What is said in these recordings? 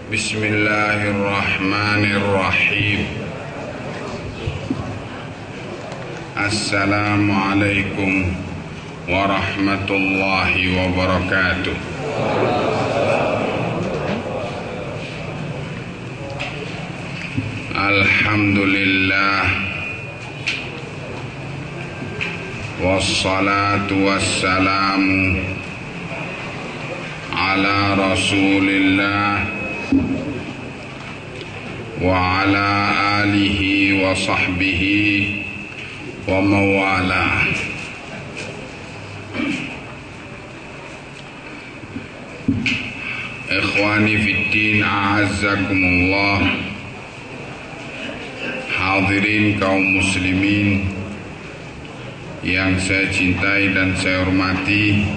Bismillahirrahmanirrahim. Assalamualaikum warahmatullahi wabarakatuh. Alhamdulillah, wassalatu wassalamu ala Rasulillah wa ala alihi wa sahbihi wa mawalah. Ikhwani fiddin, a'azzakumullah. Hadirin kaum muslimin yang saya cintai dan saya hormati,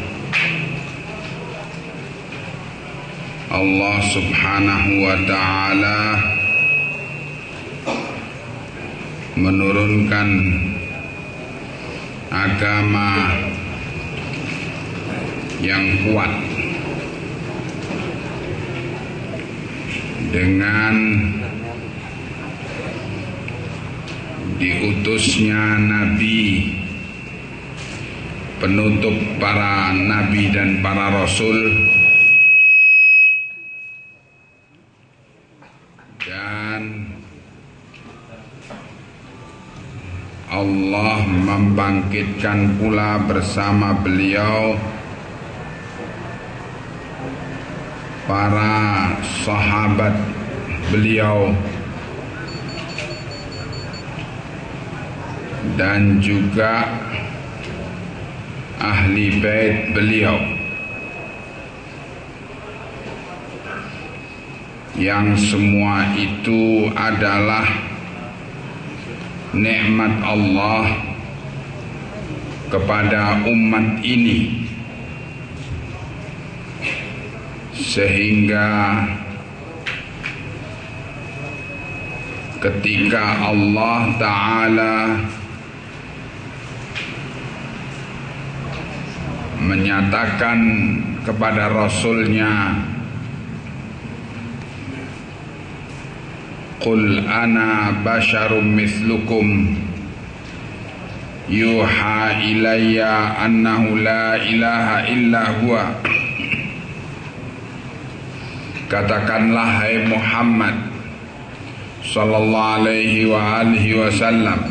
Allah subhanahu wa ta'ala menurunkan agama yang kuat dengan diutusnya Nabi, penutup para Nabi dan para Rasul, dan Allah membangkitkan pula bersama beliau para sahabat beliau dan juga ahli bait beliau, yang semua itu adalah nikmat Allah kepada umat ini, sehingga ketika Allah Ta'ala menyatakan kepada Rasulnya, Qul ana basyarum mithlukum yuha ilayya annahu la ilaha illa huwa. Katakanlah, hai Muhammad sallallahu alaihi wa alihi wasallam,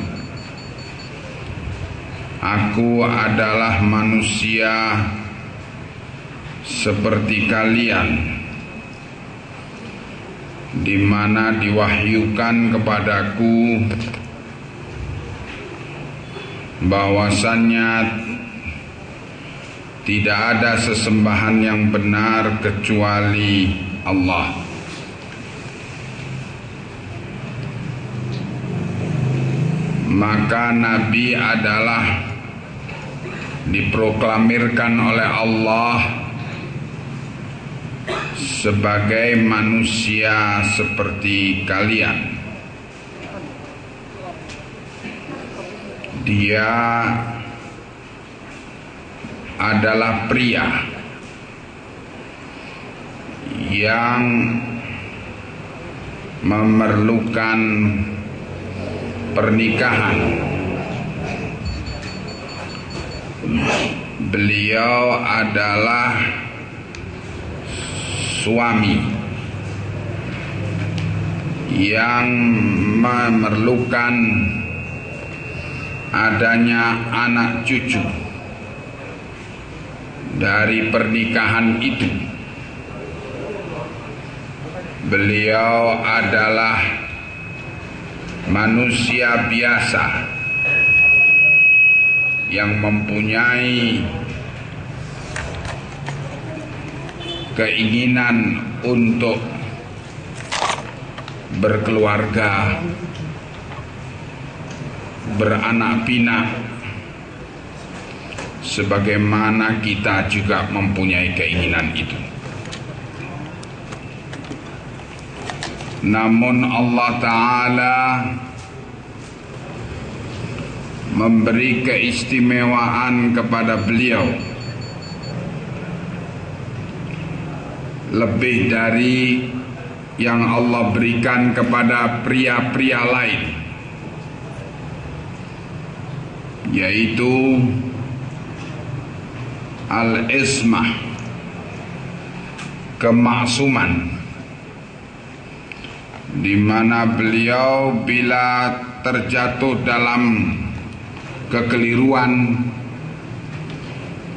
aku adalah manusia seperti kalian, di mana diwahyukan kepadaku bahwasannya tidak ada sesembahan yang benar kecuali Allah. Maka Nabi adalah diproklamirkan oleh Allah sebagai manusia seperti kalian. Dia adalah pria yang memerlukan pernikahan. Beliau adalah suami yang memerlukan adanya anak cucu dari pernikahan itu. Beliau adalah manusia biasa yang mempunyai keinginan untuk berkeluarga, beranak pinak, sebagaimana kita juga mempunyai keinginan itu. Namun Allah Ta'ala memberi keistimewaan kepada beliau lebih dari yang Allah berikan kepada pria-pria lain, yaitu al-ismah, kemaksuman, di mana beliau bila terjatuh dalam kekeliruan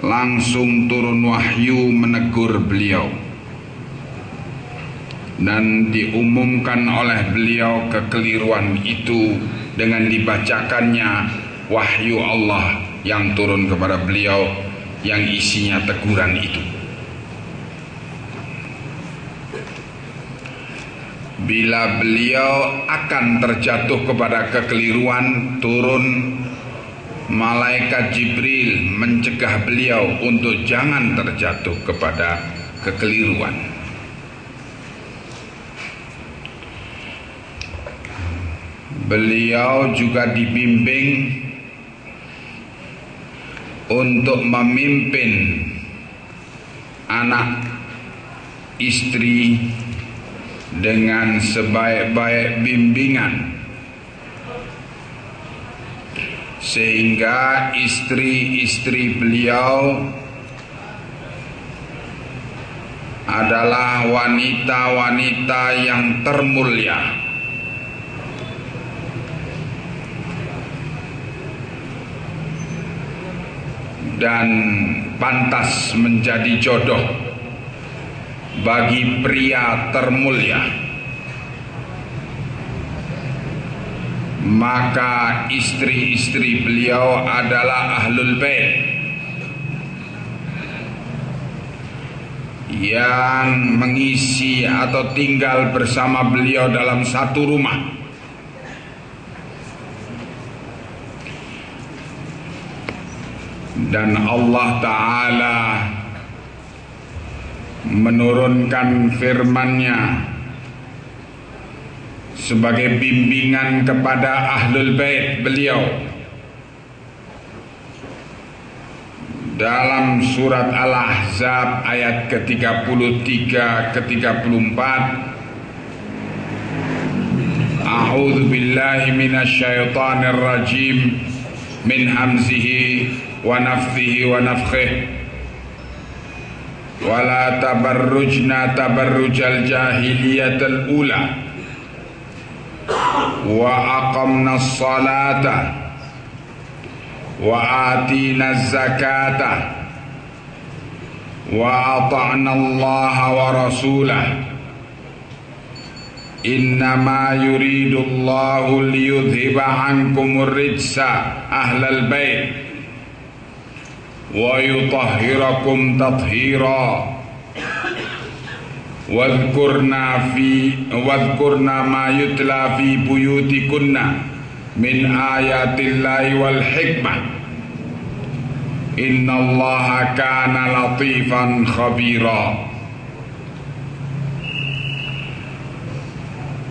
langsung turun wahyu menegur beliau, dan diumumkan oleh beliau kekeliruan itu dengan dibacakannya wahyu Allah yang turun kepada beliau yang isinya teguran itu. Bila beliau akan terjatuh kepada kekeliruan, turun malaikat Jibril mencegah beliau untuk jangan terjatuh kepada kekeliruan. Beliau juga dibimbing untuk memimpin anak istri dengan sebaik-baik bimbingan, sehingga istri-istri beliau adalah wanita-wanita yang termulia, dan pantas menjadi jodoh bagi pria termulia. Maka istri-istri beliau adalah ahlul bait yang mengisi atau tinggal bersama beliau dalam satu rumah. Dan Allah Ta'ala menurunkan firman-Nya sebagai bimbingan kepada ahlul bait beliau dalam surat Al-Ahzab ayat ke-33 ke-34. A'udzu billahi minasyaitonir rajim min hamzihi wa nafthihi wa nafthihi wala tabarrujna tabarrujal jahiliyatal ula wa aqamna as-salata wa atina az-zakata wa ata'na Allah wa rasulah innama yuridu Allahu liyudhiba ankumur rijsa ahlal bait wa yutahhirakum tathhira wadhkurna ma yutla fi buyutikunna min ayatillahi wal hikmah innallaha kana latifan khabira.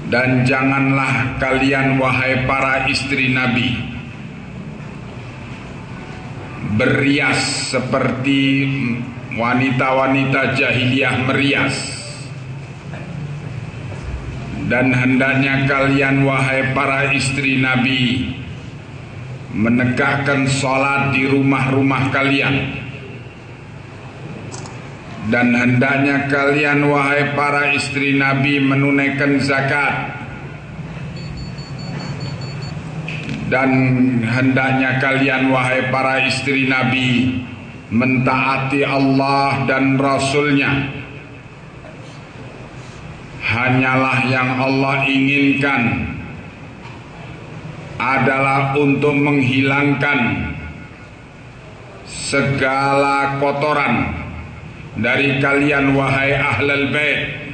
Dan janganlah kalian wahai para istri Nabi berias seperti wanita-wanita jahiliyah merias, dan hendaknya kalian wahai para istri Nabi menegakkan salat di rumah-rumah kalian, dan hendaknya kalian wahai para istri Nabi menunaikan zakat, dan hendaknya kalian wahai para istri Nabi mentaati Allah dan Rasul-Nya. Hanyalah yang Allah inginkan adalah untuk menghilangkan segala kotoran dari kalian wahai ahlul bait,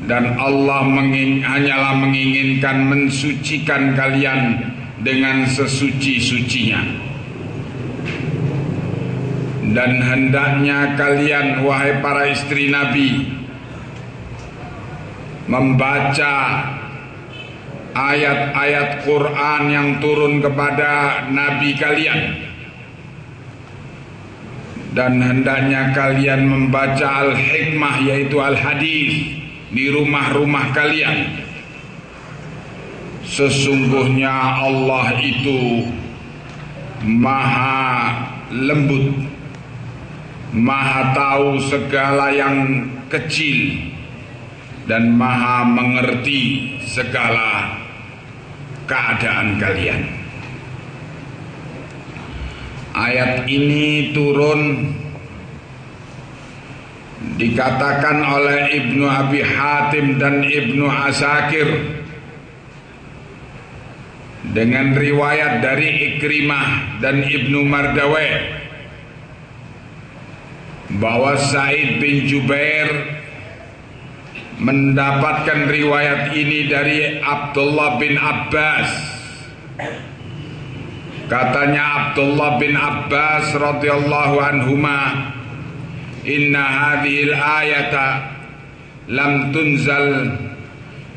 dan Allah hanyalah menginginkan mensucikan kalian dengan sesuci-sucinya. Dan hendaknya kalian wahai para istri Nabi membaca ayat-ayat Quran yang turun kepada Nabi kalian, dan hendaknya kalian membaca al-hikmah yaitu al-hadis di rumah-rumah kalian. Sesungguhnya Allah itu maha lembut, maha tahu segala yang kecil, dan maha mengerti segala keadaan kalian. Ayat ini turun dikatakan oleh Ibnu Abi Hatim dan Ibnu Asakir dengan riwayat dari Ikrimah dan Ibnu Mardawi bahwa Sa'id bin Jubair mendapatkan riwayat ini dari Abdullah bin Abbas. Katanya Abdullah bin Abbas radhiyallahu anhuma, inna hadhil ayata lam tunzal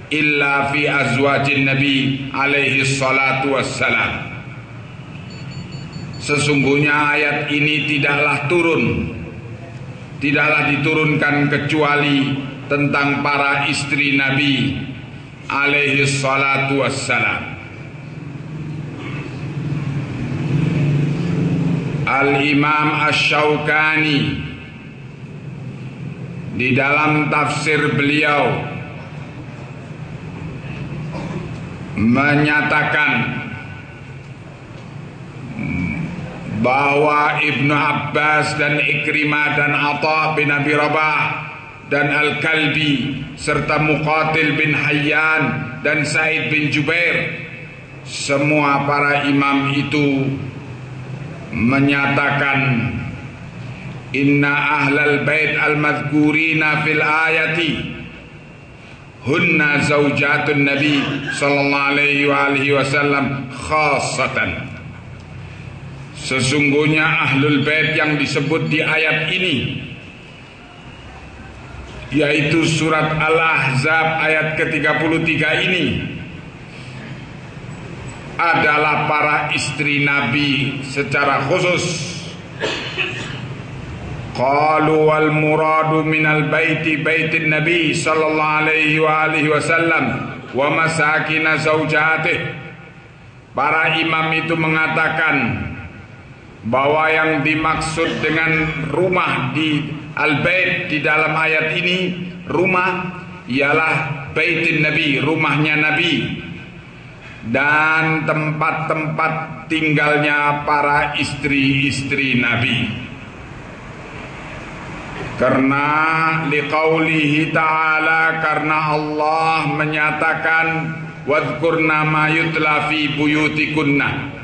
illa fi azwajin nabi alaihi salatu wassalam. Sesungguhnya ayat ini tidaklah diturunkan kecuali tentang para istri Nabi alaihi salatu wassalam. Al-Imam Asy-Syaukani di dalam tafsir beliau menyatakan bahwa Ibnu Abbas dan Ikrimah dan Atha bin Abi Rabah dan Al-Kalbi serta Muqatil bin Hayyan dan Sa'id bin Jubair, semua para imam itu menyatakan inna ahlal bait al-madhkurina fil ayati hunna zaujatun nabi sallallahu alaihi wasallam khassatan. Sesungguhnya ahlul bait yang disebut di ayat ini, yaitu surat Al-Ahzab ayat ke-33 ini, adalah para istri Nabi secara khusus. Qalu wal muradu minal baiti baitin Nabi sallallahu alaihi wasallam wa masakin zaujatih. Para imam itu mengatakan bahwa yang dimaksud dengan rumah di al-bait di dalam ayat ini, rumah ialah baitin Nabi, rumahnya Nabi, dan tempat-tempat tinggalnya para istri-istri Nabi. Karena liqaulihi ta'ala, karena Allah menyatakan wadhkurna ma yutla fi buyutikunna,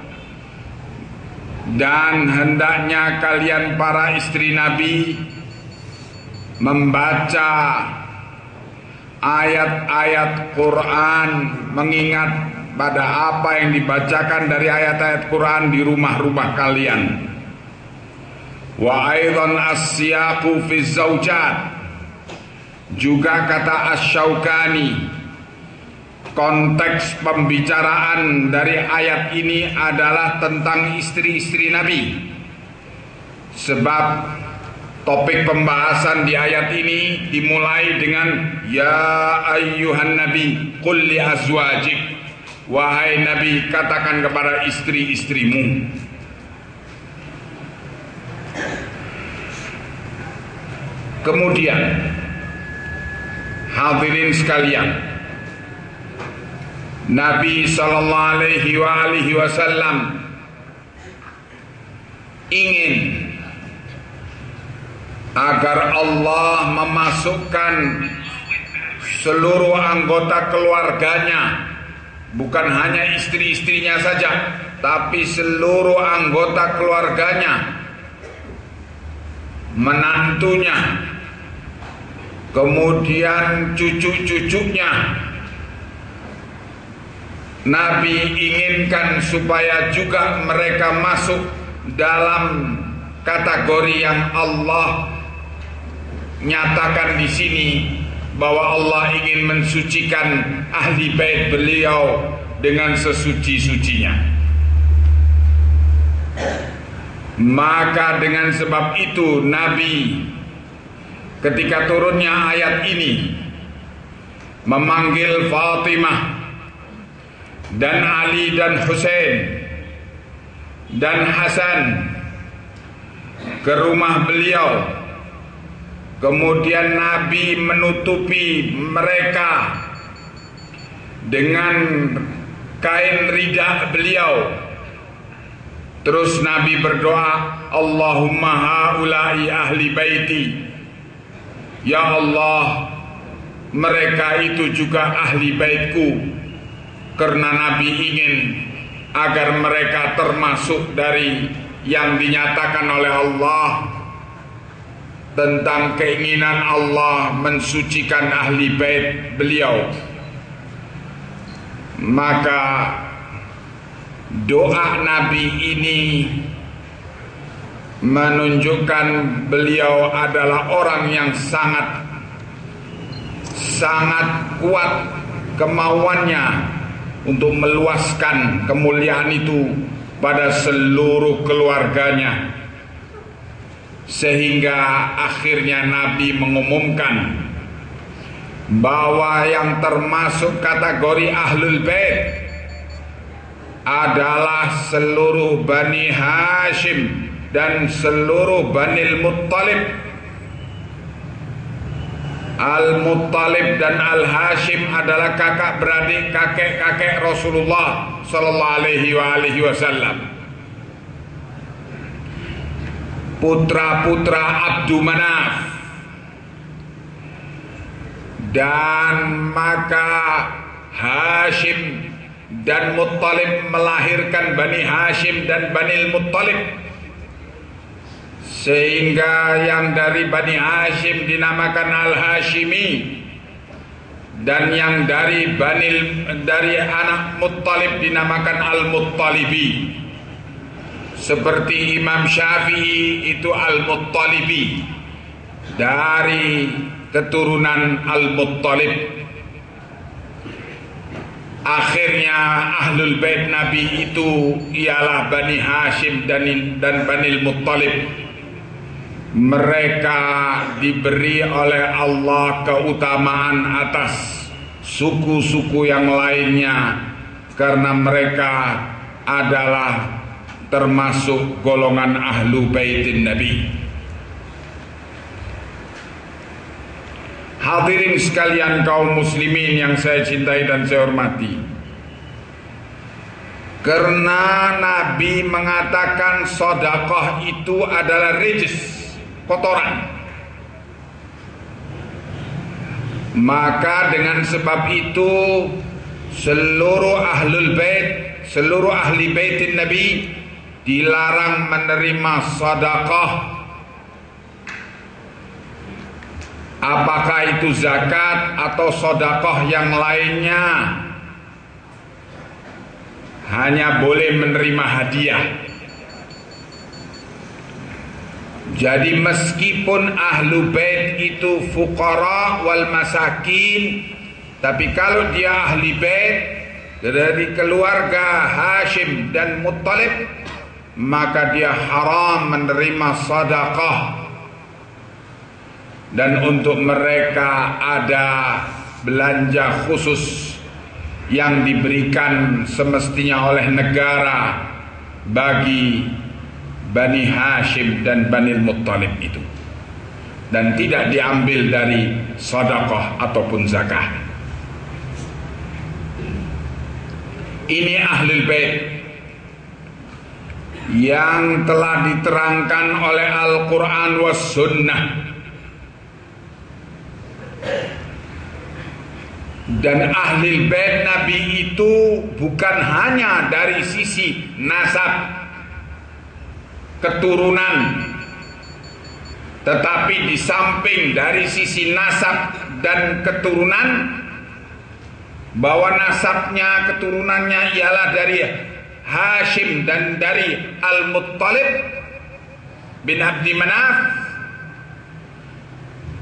dan hendaknya kalian para istri Nabi membaca ayat-ayat Quran, mengingat pada apa yang dibacakan dari ayat-ayat Quran di rumah-rumah kalian. Wa aidan as-siyaqu fi zaujat, juga kata Asy-Syaukani, konteks pembicaraan dari ayat ini adalah tentang istri-istri Nabi. Sebab topik pembahasan di ayat ini dimulai dengan ya ayyuhan nabi qul li azwajik, wahai Nabi, katakan kepada istri-istrimu. Kemudian hadirin sekalian, Nabi sallallahu alaihi wasallam ingin agar Allah memasukkan seluruh anggota keluarganya, bukan hanya istri-istrinya saja, tapi seluruh anggota keluarganya, menantunya, kemudian cucu-cucunya. Nabi inginkan supaya juga mereka masuk dalam kategori yang Allah nyatakan di sini, bahwa Allah ingin mensucikan ahli bait beliau dengan sesuci-sucinya. Maka dengan sebab itu Nabi, ketika turunnya ayat ini, memanggil Fatimah dan Ali dan Husain dan Hasan ke rumah beliau. Kemudian Nabi menutupi mereka dengan kain ridha beliau. Terus Nabi berdoa, Allahumma haulai ahli baiti. Ya Allah, mereka itu juga ahli baitku. Karena Nabi ingin agar mereka termasuk dari yang dinyatakan oleh Allah tentang keinginan Allah mensucikan ahli bait beliau. Maka doa Nabi ini menunjukkan beliau adalah orang yang sangat kuat kemauannya untuk meluaskan kemuliaan itu pada seluruh keluarganya, sehingga akhirnya Nabi mengumumkan bahwa yang termasuk kategori ahlul bait adalah seluruh Bani Hashim dan seluruh Banil Muttalib. Al-Muttalib dan Al-Hashim adalah kakak beradik kakek-kakek Rasulullah sallallahu alaihi wasallam. Putra-putra Abdu Manaf. Dan maka Hashim dan Muttalib melahirkan Bani Hashim dan Banil Muttalib, sehingga yang dari Bani Hashim dinamakan Al-Hashimi, dan yang dari anak Muttalib dinamakan Al-Muttalibi. Seperti Imam Syafi'i itu Al-Muttalibi, dari keturunan Al-Muttalib. Akhirnya ahlul bait Nabi itu ialah Bani Hashim dan Banil Muttalib. Mereka diberi oleh Allah keutamaan atas suku-suku yang lainnya karena mereka adalah termasuk golongan ahlu baitin Nabi. Hadirin sekalian kaum muslimin yang saya cintai dan saya hormati, karena Nabi mengatakan sedekah itu adalah rijs, kotoran, maka dengan sebab itu seluruh ahlul bait, seluruh ahli baitin Nabi dilarang menerima sedekah, apakah itu zakat atau sedekah yang lainnya. Hanya boleh menerima hadiah. Jadi meskipun ahlu bait itu fuqara wal masakin, tapi kalau dia ahli bait dari keluarga Hashim dan Muttalib, maka dia haram menerima sedekah. Dan untuk mereka ada belanja khusus yang diberikan semestinya oleh negara bagi Bani Hashim dan Banil Muttalib itu, dan tidak diambil dari sedekah ataupun zakat. Ini ahlul bait yang telah diterangkan oleh Al-Quran was Sunnah. Dan ahli bait Nabi itu bukan hanya dari sisi nasab, keturunan, tetapi di samping dari sisi nasab dan keturunan, bahwa nasabnya, keturunannya ialah dari Hashim dan dari Al-Muttalib bin Abdi Manaf,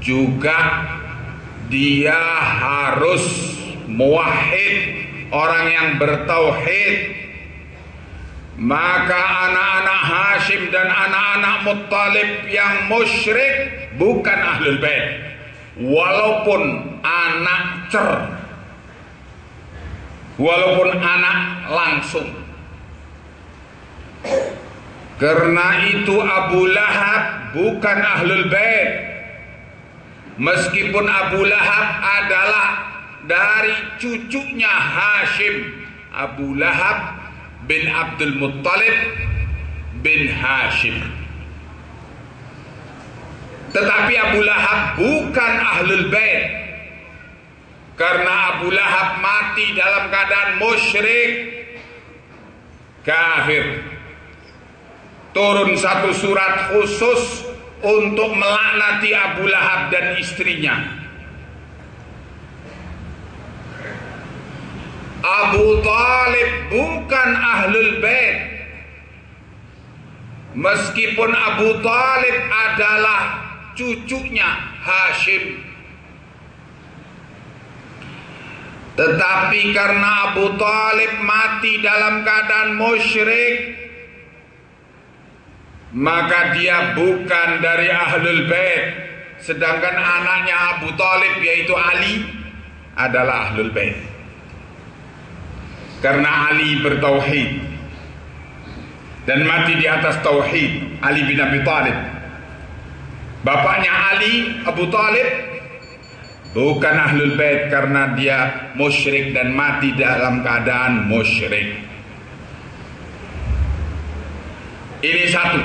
juga dia harus muwahhid, orang yang bertauhid. Maka anak-anak Hashim dan anak-anak Muttalib yang musyrik bukan ahlul bait. walaupun anak walaupun anak langsung. Karena itu Abu Lahab bukan Ahlul Bait, meskipun Abu Lahab adalah dari cucunya Hashim. Abu Lahab bin Abdul Muttalib bin Hashim. Tetapi Abu Lahab bukan Ahlul Bait, karena Abu Lahab mati dalam keadaan musyrik, kafir. Turun satu surat khusus untuk melaknati Abu Lahab dan istrinya. Abu Talib bukan Ahlul Bait, meskipun Abu Talib adalah cucunya Hashim. Tetapi karena Abu Talib mati dalam keadaan musyrik, maka dia bukan dari Ahlul Bait. Sedangkan anaknya Abu Talib yaitu Ali adalah Ahlul Bait, karena Ali bertauhid dan mati di atas tauhid. Ali bin Abi Thalib, bapaknya Ali, Abu Talib, bukan Ahlul Bait karena dia musyrik dan mati dalam keadaan musyrik. Ini satu,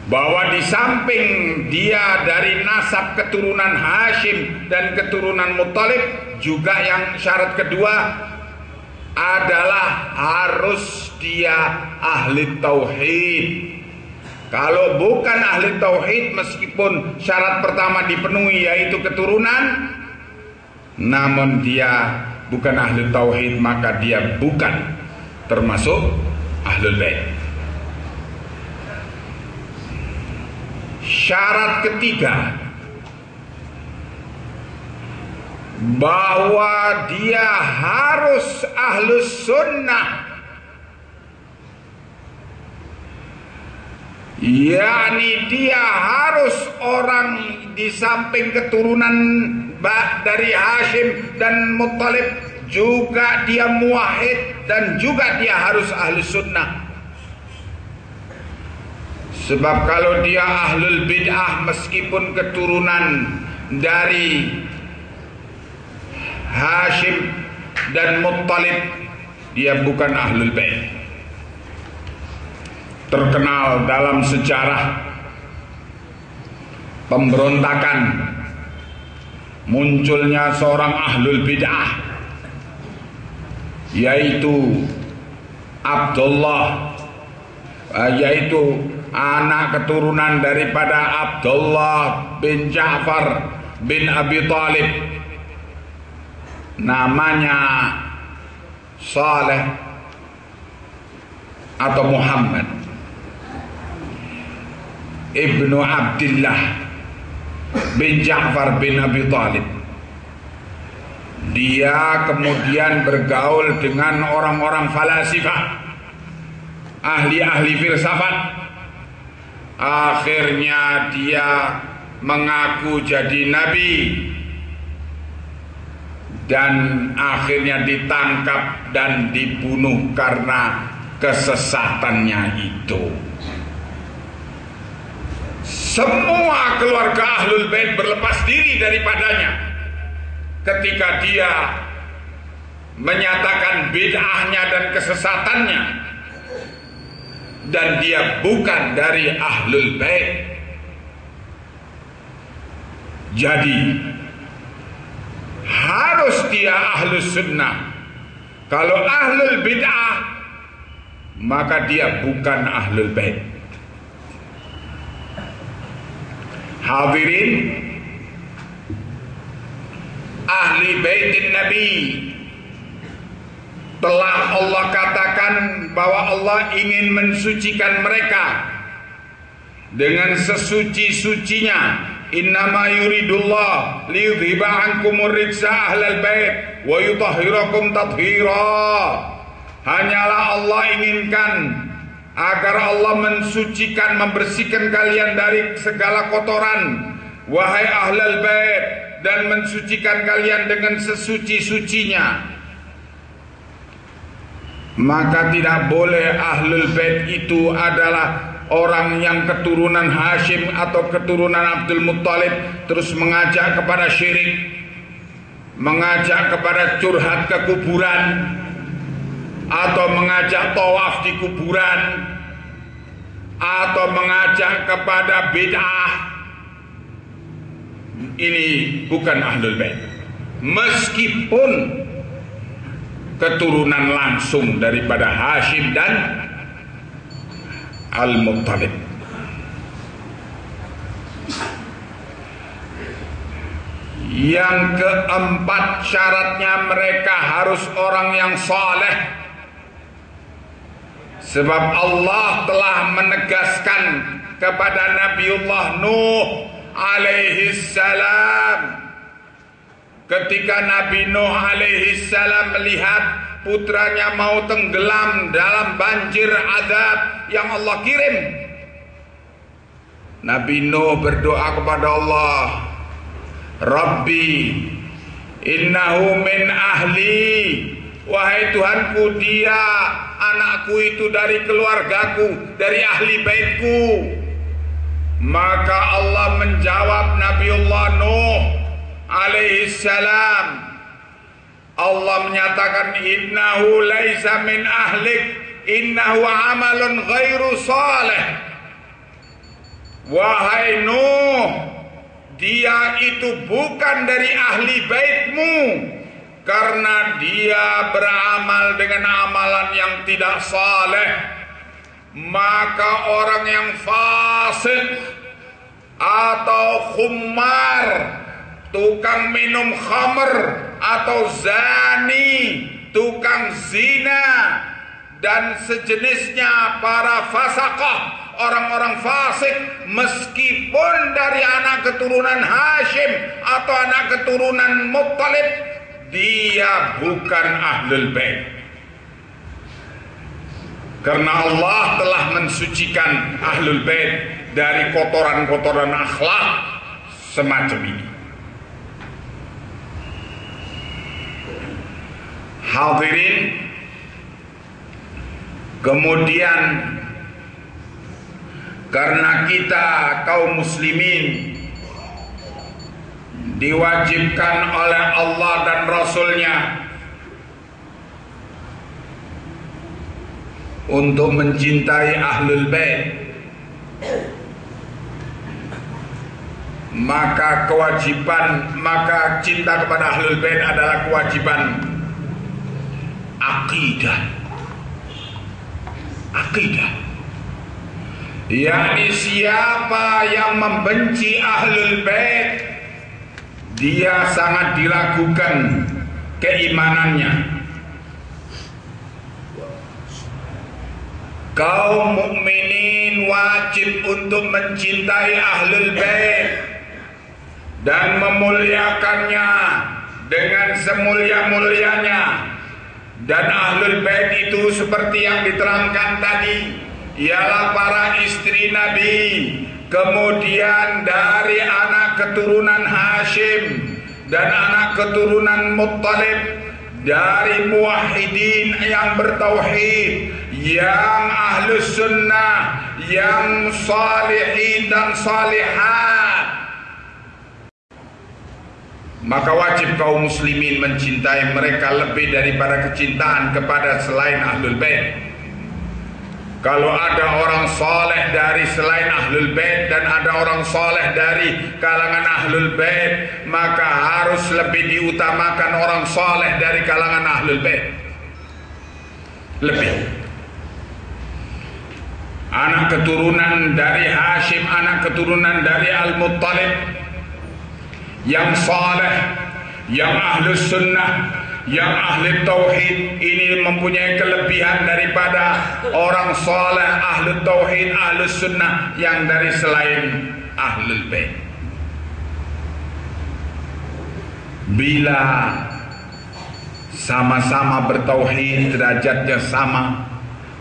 bahwa di samping dia dari nasab keturunan Hashim dan keturunan Muttalib, juga yang syarat kedua adalah harus dia ahli tauhid. Kalau bukan ahli tauhid, meskipun syarat pertama dipenuhi yaitu keturunan, namun dia bukan ahli tauhid, maka dia bukan termasuk Ahlul Bait. Syarat ketiga, bahwa dia harus Ahlus Sunnah, yakni dia harus orang di samping keturunan dari Hashim dan Muttalib juga dia muwahhid dan juga dia harus Ahlus Sunnah. Sebab kalau dia Ahlul Bid'ah, meskipun keturunan dari Hashim dan Muttalib, dia bukan Ahlul Bait. Terkenal dalam sejarah pemberontakan munculnya seorang Ahlul Bid'ah, yaitu Abdullah, yaitu anak keturunan daripada Abdullah bin Ja'far bin Abi Thalib, namanya Saleh atau Muhammad ibnu Abdullah bin Ja'far bin Abi Thalib. Dia kemudian bergaul dengan orang-orang falasifah, ahli-ahli filsafat. Akhirnya dia mengaku jadi nabi dan akhirnya ditangkap dan dibunuh karena kesesatannya itu. Semua keluarga Ahlul Bait berlepas diri daripadanya ketika dia menyatakan bid'ahnya dan kesesatannya, dan dia bukan dari Ahlul Bait. Jadi harus dia Ahlus Sunnah. Kalau Ahlul Bid'ah, maka dia bukan Ahlul Bait. Hadirin, ahli baitin Nabi telah Allah katakan bahwa Allah ingin mensucikan mereka dengan sesuci-sucinya. Innama yuridullah liyudhiba ankumur rijsa ahlal bait wa yutahhirakum tathira. Hanyalah Allah inginkan agar Allah mensucikan, membersihkan kalian dari segala kotoran wahai ahlul bait, dan mensucikan kalian dengan sesuci-sucinya. Maka tidak boleh ahlul bait itu adalah orang yang keturunan Hashim atau keturunan Abdul Muttalib terus mengajak kepada syirik, mengajak kepada curhat ke kuburan, atau mengajak tawaf di kuburan, atau mengajak kepada bid'ah. Ini bukan ahlul bait, meskipun keturunan langsung daripada Hashim dan Al-Muttalib. Yang keempat, syaratnya mereka harus orang yang saleh. Sebab Allah telah menegaskan kepada Nabiullah Nuh alaihi salam, ketika Nabi Nuh alaihi salam melihat putranya mau tenggelam dalam banjir azab yang Allah kirim, Nabi Nuh berdoa kepada Allah, Rabbi innahu min ahli, wahai Tuhanku, dia anakku itu dari keluargaku, dari ahli baitku. Maka Allah menjawab Nabiullah Nuh alaihi salam, Allah menyatakan innahu laisa min ahlik, innahu amalun ghairu salih. Wahai Nuh, dia itu bukan dari ahli baitmu, karena dia beramal dengan amalan yang tidak saleh. Maka orang yang fasik atau khumar, tukang minum khamr, atau zani, tukang zina, dan sejenisnya, para fasaqah, orang-orang fasik, meskipun dari anak keturunan Hashim atau anak keturunan Muttalib, dia bukan ahlul bait. Karena Allah telah mensucikan ahlul bait dari kotoran-kotoran akhlak semacam ini. Hadirin, kemudian karena kita kaum muslimin diwajibkan oleh Allah dan Rasulnya untuk mencintai ahlul bait, maka cinta kepada ahlul bait adalah kewajiban akidah. yakni siapa yang membenci ahlul bait, dia sangat diragukan keimanannya. Kaum mukminin wajib untuk mencintai ahlul bait dan memuliakannya dengan semulia-mulianya. Dan ahlul bait itu seperti yang diterangkan tadi, ialah para istri Nabi, kemudian dari anak keturunan Hashim dan anak keturunan Muttalib, dari muwahhidin yang bertauhid, yang ahlus sunnah, yang salihin dan salihat. Maka wajib kaum muslimin mencintai mereka lebih daripada kecintaan kepada selain ahlul bait. Kalau ada orang soleh dari selain ahlul bait dan ada orang soleh dari kalangan ahlul bait, maka harus lebih diutamakan orang soleh dari kalangan ahlul bait. Lebih. Anak keturunan dari Hashim, anak keturunan dari Al-Muttalib, yang saleh, yang ahlus sunnah, yang ahli tauhid, ini mempunyai kelebihan daripada orang saleh, ahli tauhid, ahlus sunnah yang dari selain ahlul bait. Bila sama-sama bertauhid, derajatnya sama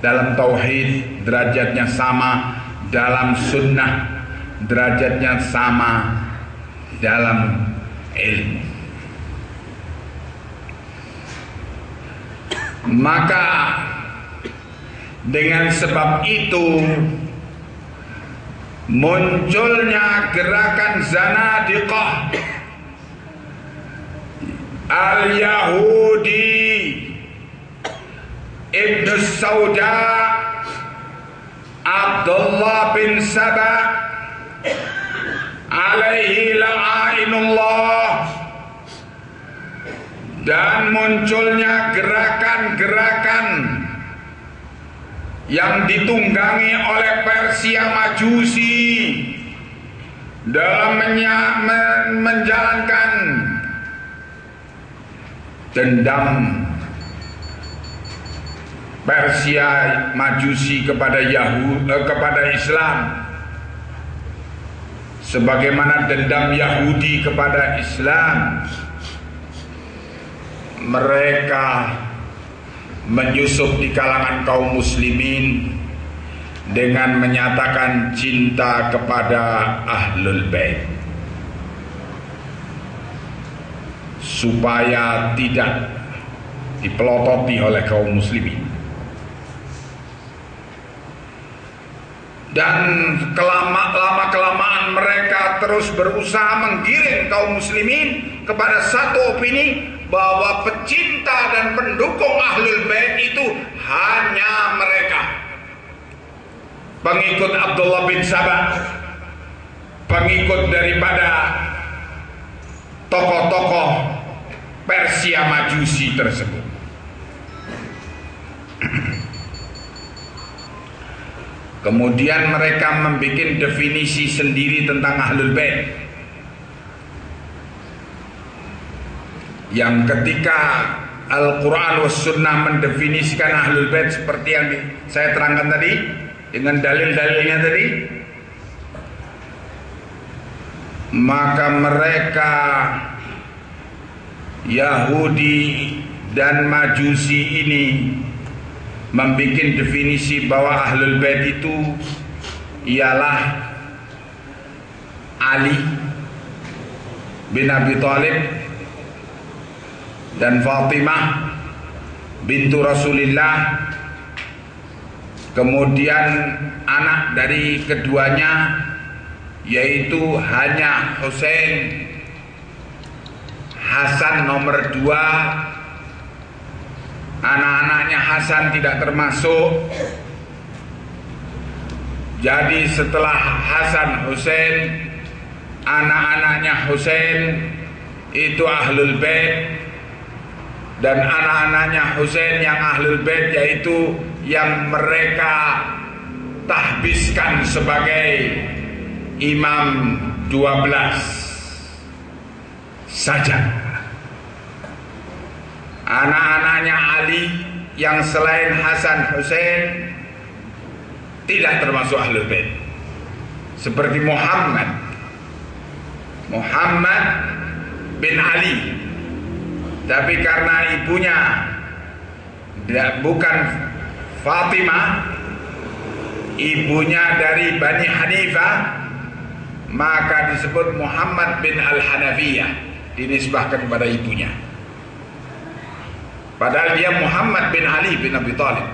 dalam tauhid, derajatnya sama dalam sunnah, derajatnya sama dalam ilmu. Maka dengan sebab itu munculnya gerakan Zanadiqah Al-Yahudi Ibn Sauda Abdullah bin Saba alaihi la'inullah, dan munculnya gerakan-gerakan yang ditunggangi oleh Persia Majusi dalam menjalankan dendam Persia Majusi kepada kepada Islam, sebagaimana dendam Yahudi kepada Islam. Mereka menyusup di kalangan kaum muslimin dengan menyatakan cinta kepada Ahlul Bait supaya tidak dipelototi oleh kaum muslimin. Dan lama-kelamaan mereka terus berusaha menggiring kaum muslimin kepada satu opini bahwa pecinta dan pendukung Ahlul Bait itu hanya mereka, pengikut Abdullah bin Saba, pengikut daripada tokoh-tokoh Persia Majusi tersebut. Kemudian mereka membuat definisi sendiri tentang Ahlul Bait, yang ketika Al-Quran was Sunnah mendefinisikan Ahlul Bait seperti yang saya terangkan tadi dengan dalil-dalilnya tadi, maka mereka Yahudi dan Majusi ini membuat definisi bahwa Ahlul Bait itu ialah Ali bin Abi Thalib dan Fatimah bintu Rasulillah, kemudian anak dari keduanya yaitu hanya Husain, Hasan nomor 2, anak-anaknya Hasan tidak termasuk. Jadi setelah Hasan Husain, anak-anaknya Husain itu Ahlul Bait, dan anak-anaknya Husain yang Ahlul Bait yaitu yang mereka tahbiskan sebagai imam 12 saja. Anak-anaknya Ali yang selain Hasan Husain tidak termasuk Ahlul Bait, seperti Muhammad bin Ali, tapi karena ibunya bukan Fatimah, ibunya dari Bani Hanifah, maka disebut Muhammad bin Al-Hanafiyah, dinisbahkan kepada ibunya. Padahal dia Muhammad bin Ali bin Abi Thalib.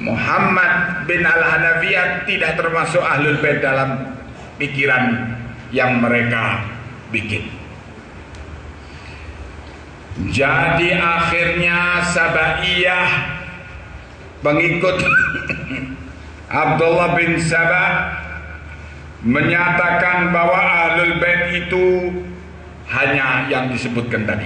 Muhammad bin Al-Hanafiyah tidak termasuk Ahlul Bait dalam pikiran yang mereka bikin. Jadi akhirnya Sabaiyah, pengikut Abdullah bin Saba, menyatakan bahwa Ahlul Bait itu hanya yang disebutkan tadi.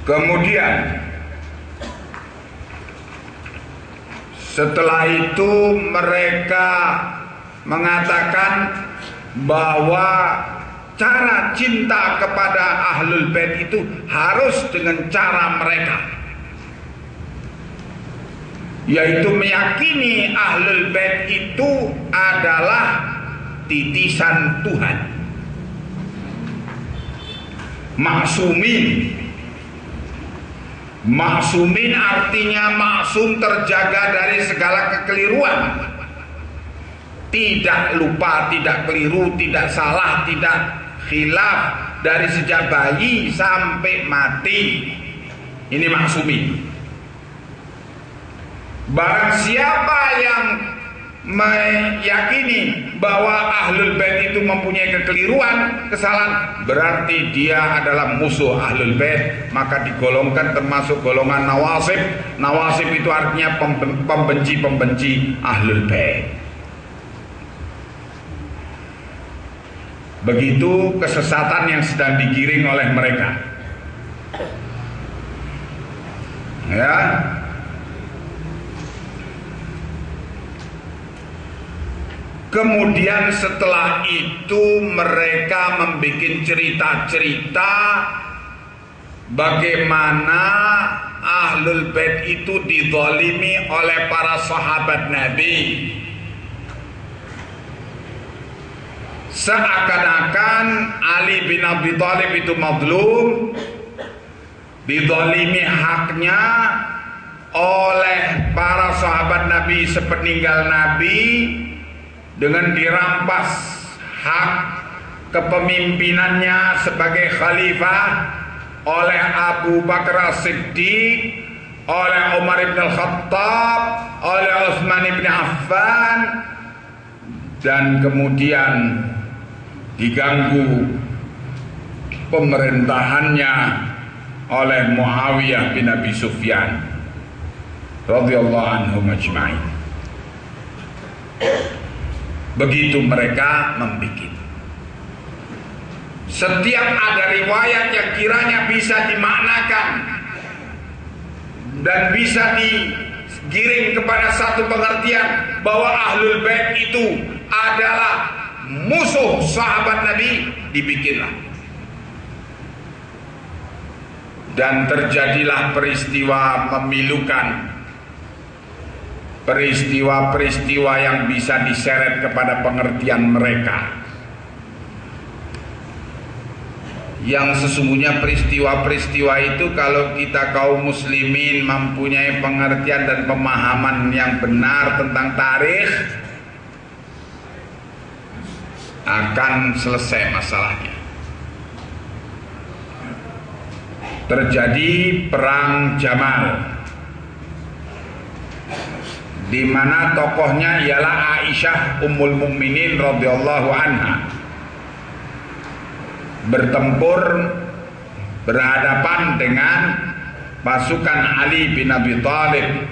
Kemudian setelah itu mereka mengatakan bahwa cara cinta kepada Ahlul Bait itu harus dengan cara mereka, yaitu meyakini Ahlul Bait itu adalah titisan Tuhan, maksumin, Maksumin artinya maksum, terjaga dari segala kekeliruan. Tidak lupa, tidak keliru, tidak salah, tidak khilaf dari sejak bayi sampai mati. Ini maksumin. Barang siapa yang meyakini bahwa Ahlul Bait itu mempunyai kekeliruan, kesalahan, berarti dia adalah musuh Ahlul Bait, maka digolongkan termasuk golongan nawasib. Nawasib itu artinya pembenci-pembenci Ahlul Bait. Begitu kesesatan yang sedang digiring oleh mereka. Ya. Kemudian setelah itu mereka membuat cerita-cerita bagaimana Ahlul Bait itu dizalimi oleh para sahabat Nabi. Seakan-akan Ali bin Abi Thalib itu mazlum, dizalimi haknya oleh para sahabat Nabi sepeninggal Nabi, dengan dirampas hak kepemimpinannya sebagai khalifah oleh Abu Bakar As-Siddiq, oleh Umar bin Al-Khattab, oleh Utsman bin Affan, dan kemudian diganggu pemerintahannya oleh Muawiyah bin Abi Sufyan radhiyallahu anhum ajma'in. Begitu mereka membuat. Setiap ada riwayat yang kiranya bisa dimaknakan dan bisa digiring kepada satu pengertian bahwa Ahlul Bait itu adalah musuh sahabat Nabi, dibikinlah. Dan terjadilah peristiwa memilukan, peristiwa-peristiwa yang bisa diseret kepada pengertian mereka, yang sesungguhnya peristiwa-peristiwa itu kalau kita kaum muslimin mempunyai pengertian dan pemahaman yang benar tentang tarikh, akan selesai masalahnya. Terjadi perang Jamal, di mana tokohnya ialah Aisyah Ummul Mukminin radhiyallahu anha, bertempur berhadapan dengan pasukan Ali bin Abi Thalib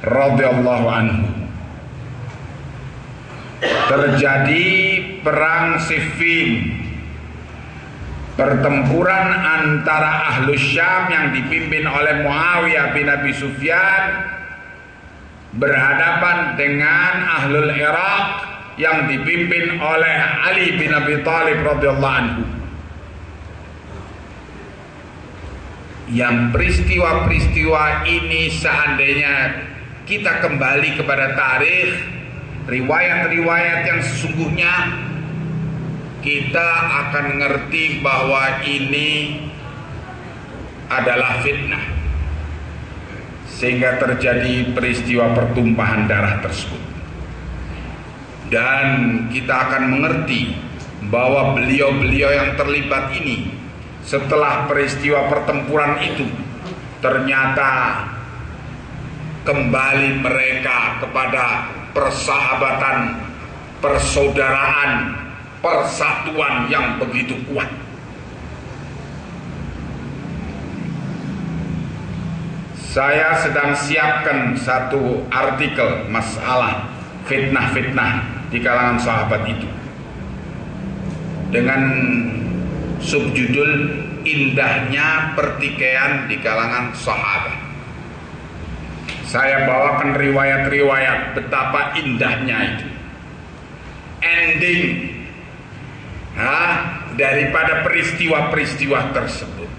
radhiyallahu anhu. Terjadi perang Siffin, pertempuran antara Ahlus Syam yang dipimpin oleh Muawiyah bin Abi Sufyan berhadapan dengan Ahlul Iraq yang dipimpin oleh Ali bin Abi Thalib radhiyallahu anhu. Yang peristiwa-peristiwa ini seandainya kita kembali kepada tarikh, riwayat-riwayat yang sesungguhnya, kita akan ngerti bahwa ini adalah fitnah, sehingga terjadi peristiwa pertumpahan darah tersebut. Dan kita akan mengerti bahwa beliau-beliau yang terlibat ini, setelah peristiwa pertempuran itu, ternyata kembali mereka kepada persahabatan, persaudaraan, persatuan yang begitu kuat. Saya sedang siapkan satu artikel masalah fitnah-fitnah di kalangan sahabat itu, dengan subjudul Indahnya Pertikaian di Kalangan Sahabat. Saya bawakan riwayat-riwayat betapa indahnya itu ending daripada peristiwa-peristiwa tersebut,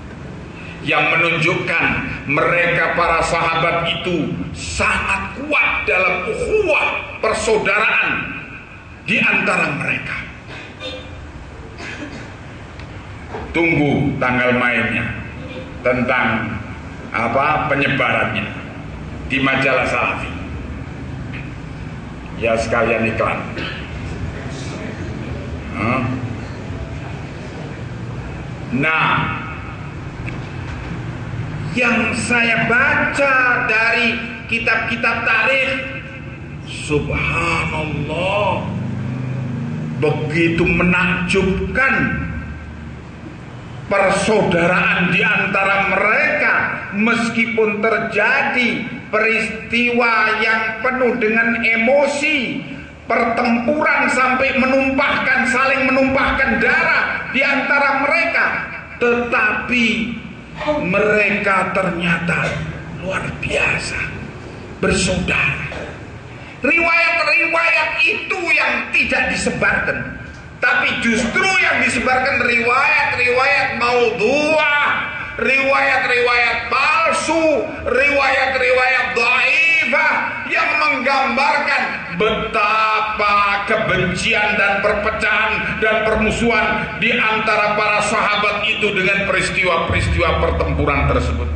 yang menunjukkan mereka para sahabat itu sangat kuat dalam ukhuwah persaudaraan di antara mereka. Tunggu tanggal mainnya tentang penyebarannya di majalah Salafi. Ya sekalian iklan. Nah, yang saya baca dari kitab-kitab tarikh, subhanallah, begitu menakjubkan persaudaraan di antara mereka, meskipun terjadi peristiwa yang penuh dengan emosi, pertempuran sampai saling menumpahkan darah di antara mereka, tetapi mereka ternyata luar biasa bersaudara. Riwayat-riwayat itu yang tidak disebarkan, tapi justru yang disebarkan riwayat-riwayat maudhu'ah, riwayat-riwayat palsu, riwayat-riwayat dhaifah yang menggambarkan betapa kebencian dan perpecahan dan permusuhan di antara para sahabat itu dengan peristiwa-peristiwa pertempuran tersebut.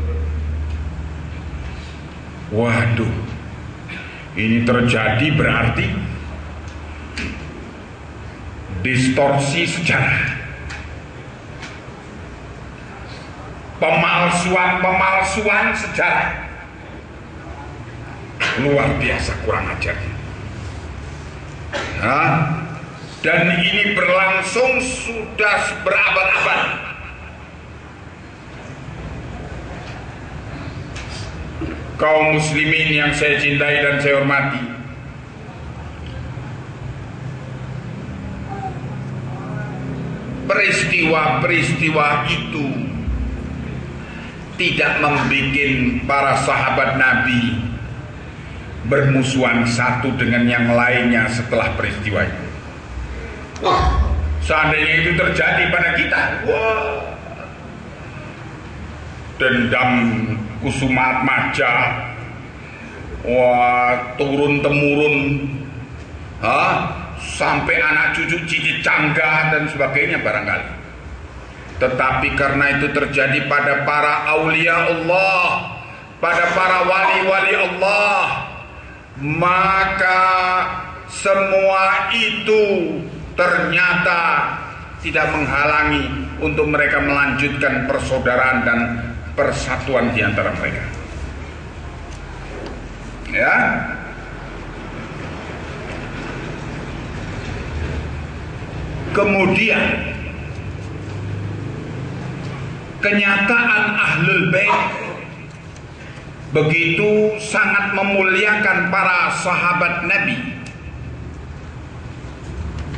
Waduh, ini terjadi berarti distorsi sejarah, pemalsuan sejarah, luar biasa kurang ajar. Dan ini berlangsung sudah berabad-abad. Kaum muslimin yang saya cintai dan saya hormati, peristiwa-peristiwa itu tidak membuat para sahabat Nabi bermusuhan satu dengan yang lainnya setelah peristiwa itu. Seandainya itu terjadi pada kita, dendam kusumat maja, turun temurun, sampai anak cucu cicit canggah dan sebagainya barangkali. Tetapi karena itu terjadi pada para aulia Allah, pada para wali-wali Allah, maka semua itu ternyata tidak menghalangi untuk mereka melanjutkan persaudaraan dan persatuan di antara mereka. Ya. Kemudian kenyataan Ahlul Bait begitu sangat memuliakan para sahabat Nabi.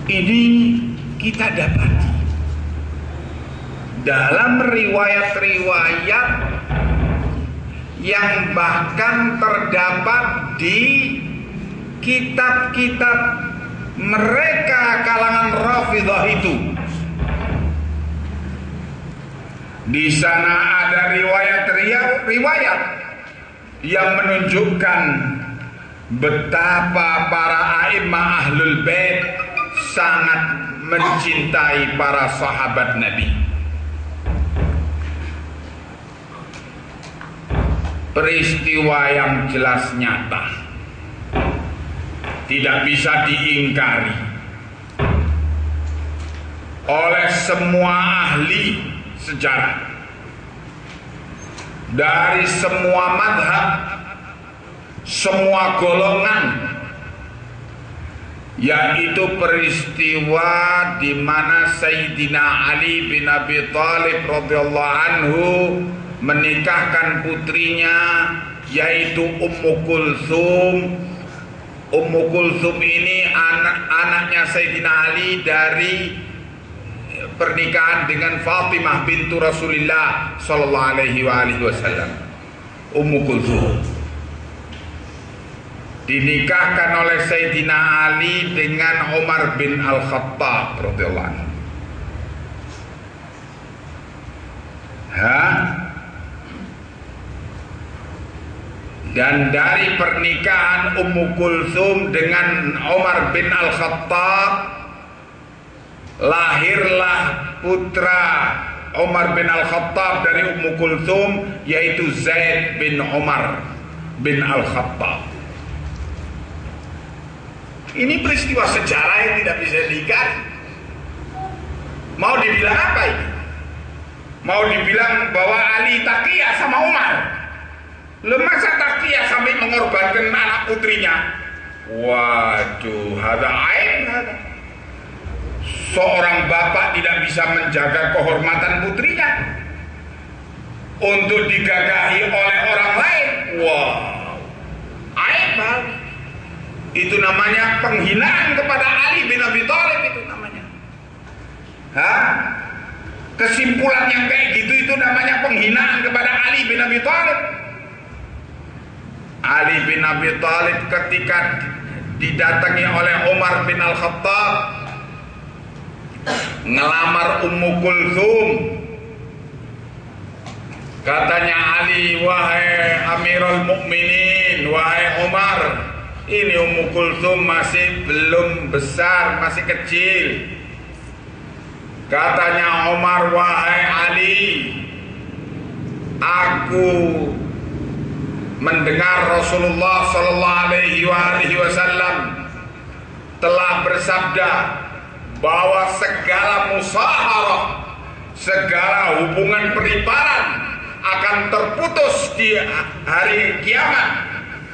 Ini kita dapati dalam riwayat-riwayat yang bahkan terdapat di kitab-kitab mereka kalangan Rafidhah itu. Di sana ada riwayat yang menunjukkan betapa para a'immah Ahlul Bait sangat mencintai para sahabat Nabi. Peristiwa yang jelas nyata, tidak bisa diingkari oleh semua ahli sejarah dari semua madhab, semua golongan, yaitu peristiwa di mana Sayyidina Ali bin Abi Thalib radhiyallahu anhu menikahkan putrinya yaitu Ummu Kulsum. Ummu Kulsum ini anaknya Sayyidina Ali dari pernikahan dengan Fatimah bintu Rasulullah sallallahu alaihi wasallam. Ummu Kulsum dinikahkan oleh Sayyidina Ali dengan Umar bin Al-Khattab radhiyallahu anhu. Dan dari pernikahan Ummu Kulsum dengan Umar bin Al-Khattab lahirlah putra Umar bin Al-Khattab dari Ummu Kulthum, yaitu Zaid bin Umar bin Al-Khattab. Ini peristiwa sejarah yang tidak bisa diingkari. Mau dibilang apa ini? Mau dibilang bahwa Ali taqiyah sama Umar? Masa taqiyah sampai mengorbankan anak putrinya? Waduh, ada aib. Seorang bapak tidak bisa menjaga kehormatan putrinya untuk digagahi oleh orang lain. Wow, aib. Itu namanya penghinaan kepada Ali bin Abi Thalib, itu namanya. Kesimpulan yang kayak gitu itu namanya penghinaan kepada Ali bin Abi Thalib. Ali bin Abi Thalib ketika didatangi oleh Umar bin Al-Khattab ngelamar Ummu Kulthum, katanya Ali, wahai Amirul Mukminin, wahai Umar, ini Ummu Kulthum masih belum besar, masih kecil. Katanya Umar, wahai Ali, aku mendengar Rasulullah Sallallahu Alaihi Wasallam telah bersabda bahwa segala musaharah, segala hubungan periparan akan terputus di hari kiamat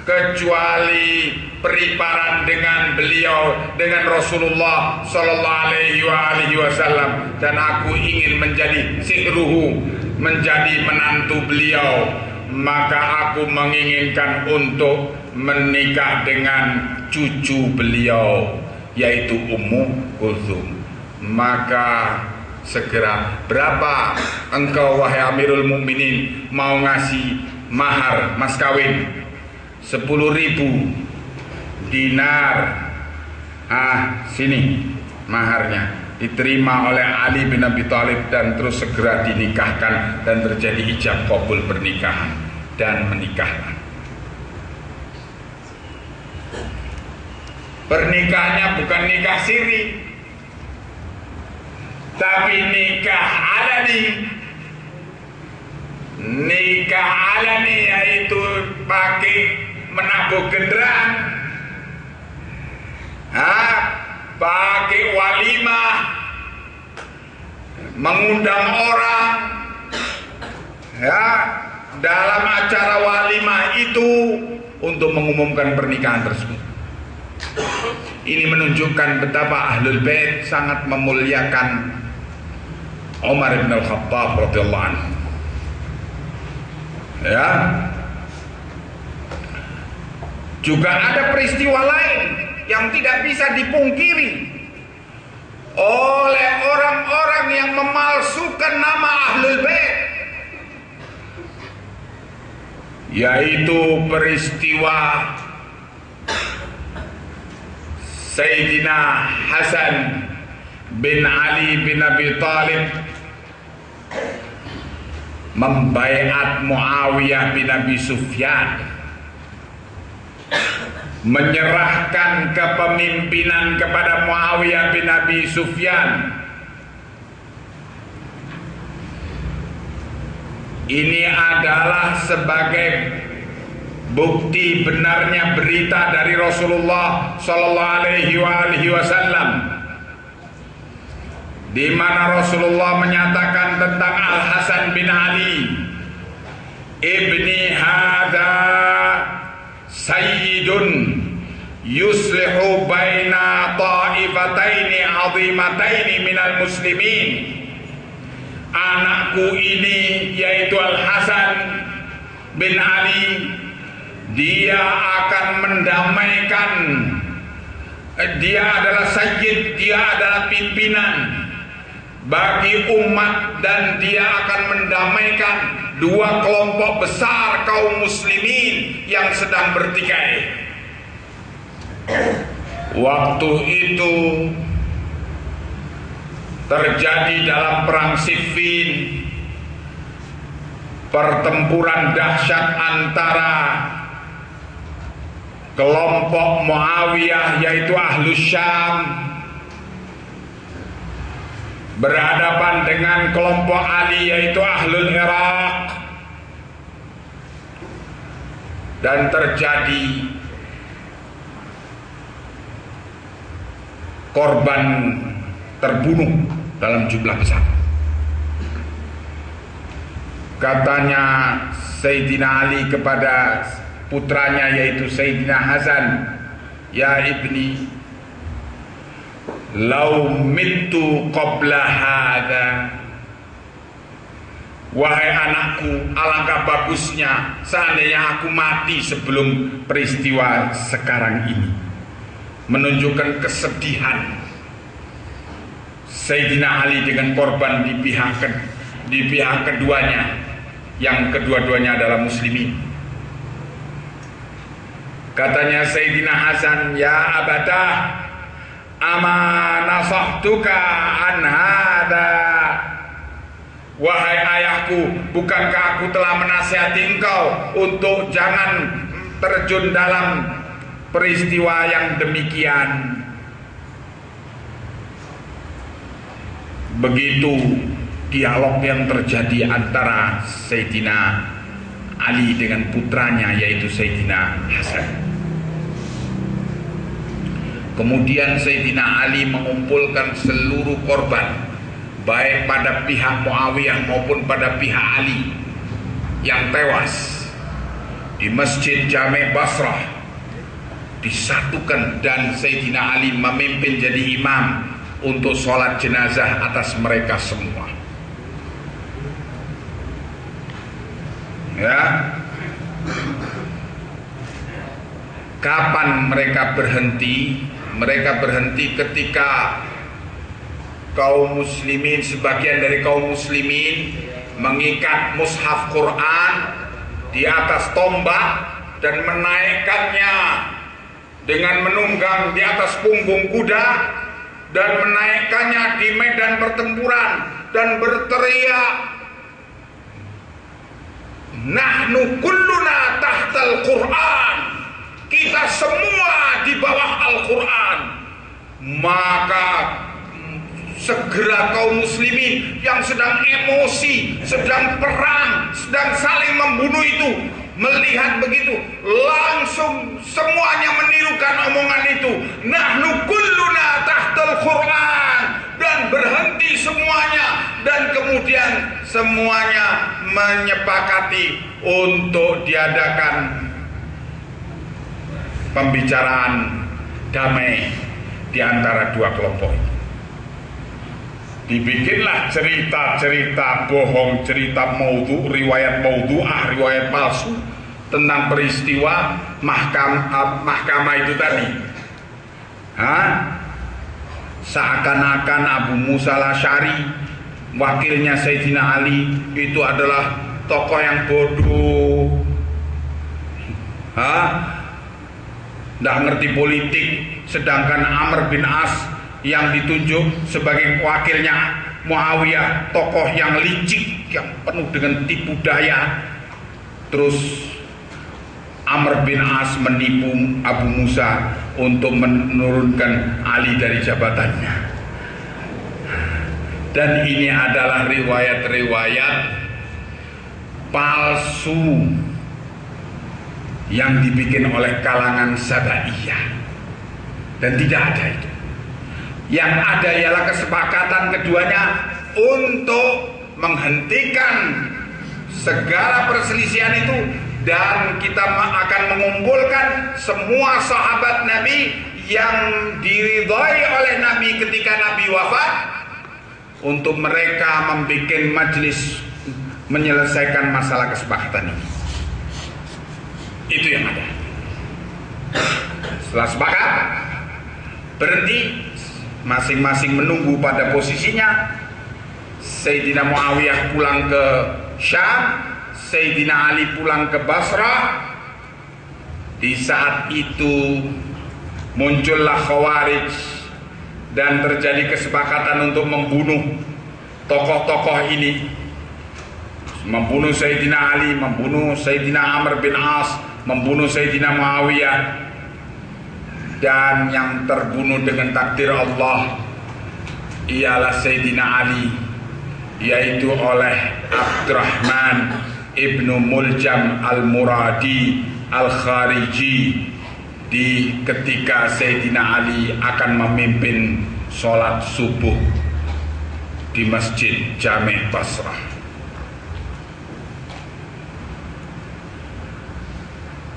kecuali periparan dengan beliau, dengan Rasulullah Sallallahu Alaihi Wasallam, dan aku ingin menjadi sihruhu, menjadi menantu beliau, maka aku menginginkan untuk menikah dengan cucu beliau, yaitu Ummu Kulthum. Maka segera, berapa engkau wahai Amirul Mukminin mau ngasih mahar, mas kawin? 10.000 dinar. Sini maharnya. Diterima oleh Ali bin Abi Thalib dan terus segera dinikahkan dan terjadi ijab qabul pernikahan dan menikahlah. Pernikahannya bukan nikah siri, tapi nikah alani. Nikah alani yaitu pakai menabuh genderang, pakai walimah, mengundang orang, dalam acara walimah itu untuk mengumumkan pernikahan tersebut. Ini menunjukkan betapa Ahlul Bait sangat memuliakan Umar bin Al-Khattab radhiyallahu anhu. Juga ada peristiwa lain yang tidak bisa dipungkiri oleh orang-orang yang memalsukan nama Ahlul Bait, yaitu peristiwa Sayyidina Hasan bin Ali bin Abi Thalib membaiat Muawiyah bin Abi Sufyan, menyerahkan kepemimpinan kepada Muawiyah bin Abi Sufyan. Ini adalah sebagai bukti benarnya berita dari Rasulullah Sallallahu Alaihi Wasallam, di mana Rasulullah menyatakan tentang Al Hasan bin Ali, ibni hadza sayyidun yuslihu baina ta'ifataini azimataini minal muslimin. Anakku ini yaitu Al Hasan bin Ali, dia akan mendamaikan, dia adalah sayyid, dia adalah pimpinan bagi umat, dan dia akan mendamaikan dua kelompok besar kaum muslimin yang sedang bertikai. Waktu itu terjadi dalam perang Siffin, pertempuran dahsyat antara kelompok Muawiyah yaitu Ahlus Syam berhadapan dengan kelompok Ali, yaitu Ahlul Iraq, dan terjadi korban terbunuh dalam jumlah besar. Katanya Sayyidina Ali kepada putranya, yaitu Sayyidina Hasan, "Ya ibni, lau mittu qabla hadha." Wahai anakku, alangkah bagusnya seandainya aku mati sebelum peristiwa sekarang ini. Menunjukkan kesedihan Sayyidina Ali dengan korban di pihak keduanya, yang kedua-duanya adalah muslimin. Katanya Sayyidina Hasan, "Ya abatah, ama nasahtuka an hadha." Wahai ayahku, bukankah aku telah menasihati engkau untuk jangan terjun dalam peristiwa yang demikian? Begitu dialog yang terjadi antara Sayyidina Ali dengan putranya, yaitu Sayyidina Hasan. Kemudian Sayyidina Ali mengumpulkan seluruh korban, baik pada pihak Muawiyah maupun pada pihak Ali yang tewas di Masjid Jami' Basrah, disatukan, dan Sayyidina Ali memimpin jadi imam untuk sholat jenazah atas mereka semua. Ya, kapan mereka berhenti? Mereka berhenti ketika kaum muslimin, sebagian dari kaum muslimin mengikat mushaf Quran di atas tombak dan menaikkannya dengan menunggang di atas punggung kuda, dan menaikkannya di medan pertempuran dan berteriak, "Nahnu kulluna tahtal Quran." Kita semua di bawah Al-Quran. Maka segera kaum muslimin yang sedang emosi, sedang perang, sedang saling membunuh itu, melihat begitu, langsung semuanya menirukan omongan itu, "Nahnu kulluna tahtal Quran," dan berhenti semuanya, dan kemudian semuanya menyepakati untuk diadakan pembicaraan damai di antara dua kelompok. Dibikinlah cerita-cerita bohong, cerita maudhu, riwayat maudhu'ah, riwayat palsu tentang peristiwa mahkamah itu tadi. Seakan-akan Abu Musa al-Asy'ari, wakilnya Sayyidina Ali, itu adalah tokoh yang bodoh, tidak ngerti politik, sedangkan Amr bin As yang ditunjuk sebagai wakilnya Muawiyah, tokoh yang licik, yang penuh dengan tipu daya. Terus Amr bin As menipu Abu Musa untuk menurunkan Ali dari jabatannya. Dan ini adalah riwayat-riwayat palsu yang dibikin oleh kalangan Sabaiyah, dan tidak ada itu. Yang ada ialah kesepakatan keduanya untuk menghentikan segala perselisihan itu, dan kita akan mengumpulkan semua sahabat Nabi yang diridhai oleh Nabi ketika Nabi wafat, untuk mereka membuat majelis menyelesaikan masalah kesepakatan ini. Itu yang ada. Setelah sepakat, berhenti, masing-masing menunggu pada posisinya. Sayyidina Muawiyah pulang ke Syam, Sayyidina Ali pulang ke Basrah. Di saat itu muncullah Khawarij, dan terjadi kesepakatan untuk membunuh tokoh-tokoh ini, membunuh Sayyidina Ali, membunuh Sayyidina Amr bin As, membunuh Sayyidina Muawiyah. Dan yang terbunuh dengan takdir Allah ialah Sayyidina Ali, yaitu oleh Abdurrahman ibnu Muljam al-Muradi al-Khariji ketika Sayyidina Ali akan memimpin sholat subuh di Masjid Jami' Basrah.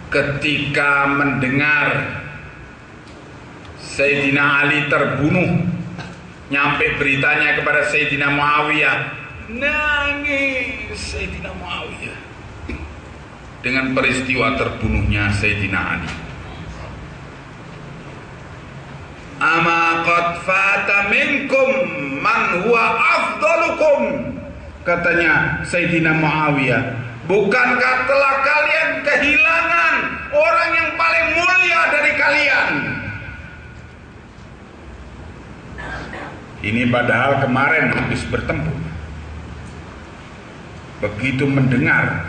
Ketika mendengar Sayyidina Ali terbunuh, nyampe beritanya kepada Sayyidina Muawiyah, nangis Sayyidina Muawiyah dengan peristiwa terbunuhnya Sayyidina Ali. Ama qad fata minkum man huwa afdalukum, katanya Sayyidina Muawiyah, bukankah telah kalian kehilangan orang yang paling mulia dari kalian? Ini padahal kemarin habis bertempur. Begitu mendengar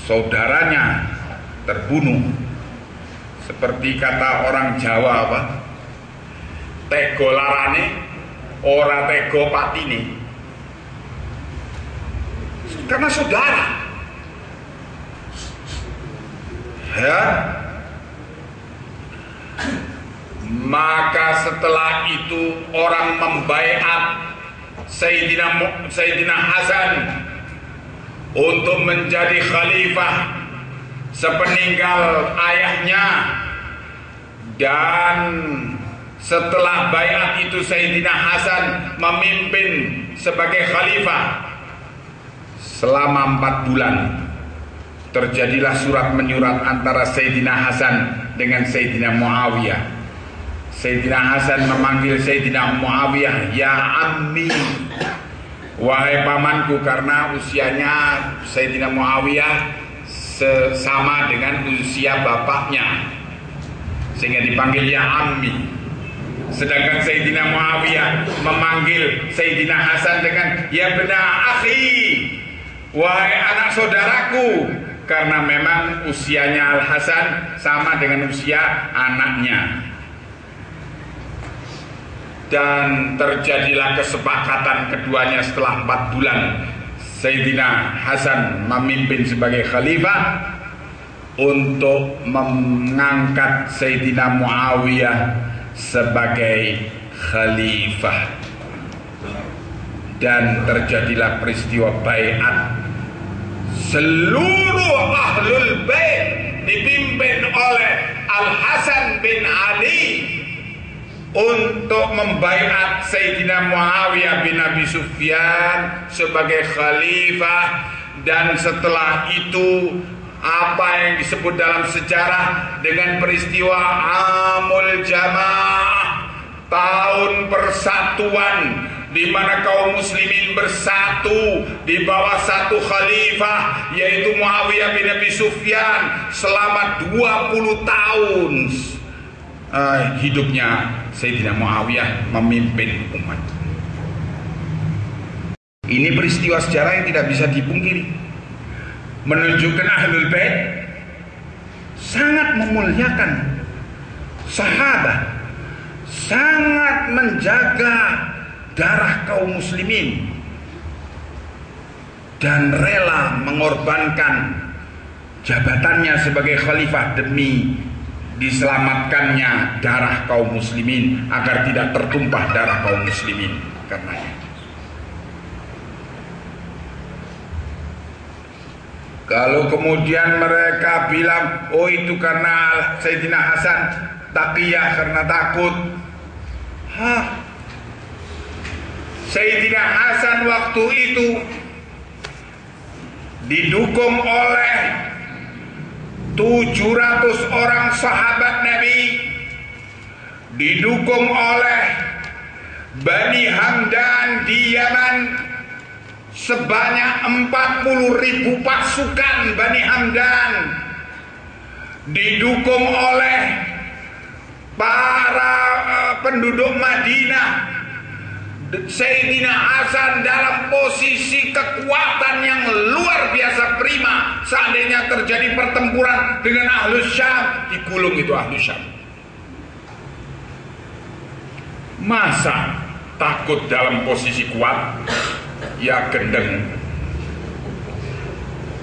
saudaranya terbunuh, seperti kata orang Jawa apa? Tego larane, ora tego patine. Karena saudara. Ya. Maka setelah itu orang membaiat Sayyidina Hasan untuk menjadi khalifah sepeninggal ayahnya. Dan setelah baiat itu Sayyidina Hasan memimpin sebagai khalifah selama 4 bulan. Terjadilah surat menyurat antara Sayyidina Hasan dengan Sayyidina Muawiyah. Sayyidina Hasan memanggil Sayyidina Muawiyah, ya ammi, wahai pamanku, karena usianya Sayyidina Muawiyah sama dengan usia bapaknya, sehingga dipanggil ya ammi. Sedangkan Sayyidina Muawiyah memanggil Sayyidina Hasan dengan ya bena akhi, wahai anak saudaraku, karena memang usianya Al Hasan sama dengan usia anaknya. Dan terjadilah kesepakatan keduanya setelah 4 bulan Sayyidina Hasan memimpin sebagai khalifah untuk mengangkat Sayyidina Muawiyah sebagai khalifah. Dan terjadilah peristiwa baiat. Seluruh ahlul bait dipimpin oleh Al Hasan bin Ali untuk membaiat Sayyidina Muawiyah bin Abi Sufyan sebagai khalifah. Dan setelah itu apa yang disebut dalam sejarah dengan peristiwa Amul Jamaah, tahun persatuan, di mana kaum muslimin bersatu di bawah satu khalifah, yaitu Muawiyah bin Abi Sufyan selama 20 tahun hidupnya Sayyidina Muawiyah memimpin umat. Ini peristiwa sejarah yang tidak bisa dipungkiri, menunjukkan ahlul bait sangat memuliakan sahabat, sangat menjaga darah kaum muslimin, dan rela mengorbankan jabatannya sebagai khalifah demi diselamatkannya darah kaum muslimin, agar tidak tertumpah darah kaum muslimin karenanya. Kalau kemudian mereka bilang, oh itu karena Sayyidina Hasan taqiyah, karena takut. Sayyidina Hasan waktu itu didukung oleh 700 orang sahabat Nabi, didukung oleh Bani Hamdan di Yaman sebanyak 40.000 pasukan Bani Hamdan, didukung oleh para penduduk Madinah. Sayyidina Hasan dalam posisi kekuatan yang luar biasa prima. Seandainya terjadi pertempuran dengan Ahlus Syam, digulung itu Ahlus Syam. Masa takut dalam posisi kuat? Ya gendeng.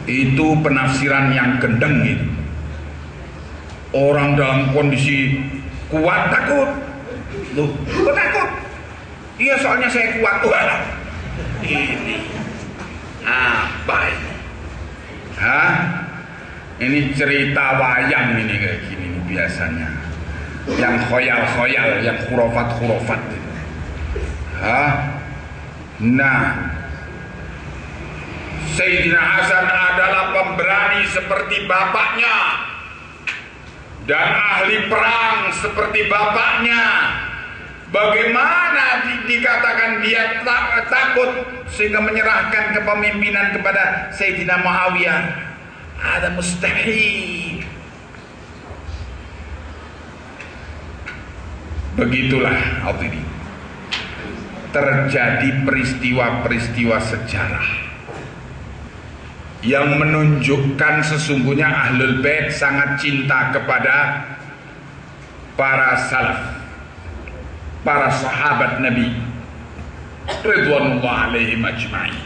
Itu penafsiran yang gendeng itu. Orang dalam kondisi kuat takut. Loh, kok takut? Iya, soalnya saya kuat. Wah, ini apa ini? Hah? Ini cerita wayang ini kayak gini nih biasanya. Yang khoyal-khoyal, yang khurafat-khurafat itu. Hah? Nah, Sayyidina Hasan adalah pemberani seperti bapaknya dan ahli perang seperti bapaknya. Bagaimana dikatakan dia takut sehingga menyerahkan kepemimpinan kepada Sayyidina Muawiyah? Ada mustahil. Begitulah hadirin, terjadi peristiwa-peristiwa sejarah yang menunjukkan sesungguhnya Ahlul Bait sangat cinta kepada para salaf, para sahabat Nabi ridwanullah alaihim ajma'in.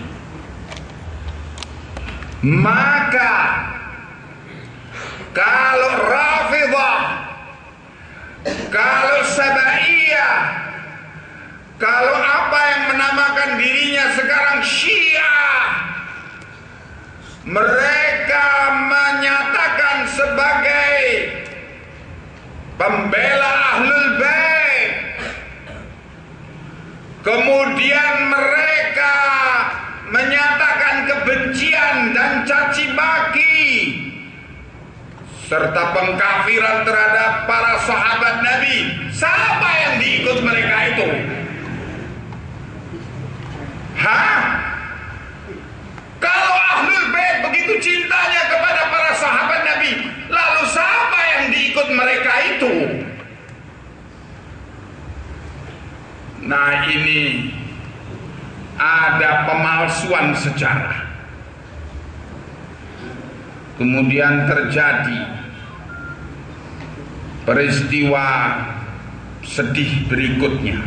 Maka kalau Rafidhah, kalau Sabaiyah, kalau apa yang menamakan dirinya sekarang Syiah, mereka menyatakan sebagai pembela Ahlul Bait, kemudian mereka menyatakan kebencian dan caci maki serta pengkafiran terhadap para sahabat Nabi. Siapa yang diikut mereka itu? Hah? Kalau Ahlul Bait begitu cintanya kepada para sahabat Nabi, lalu siapa yang diikut mereka itu? Nah, ini ada pemalsuan sejarah. Kemudian terjadi peristiwa sedih berikutnya,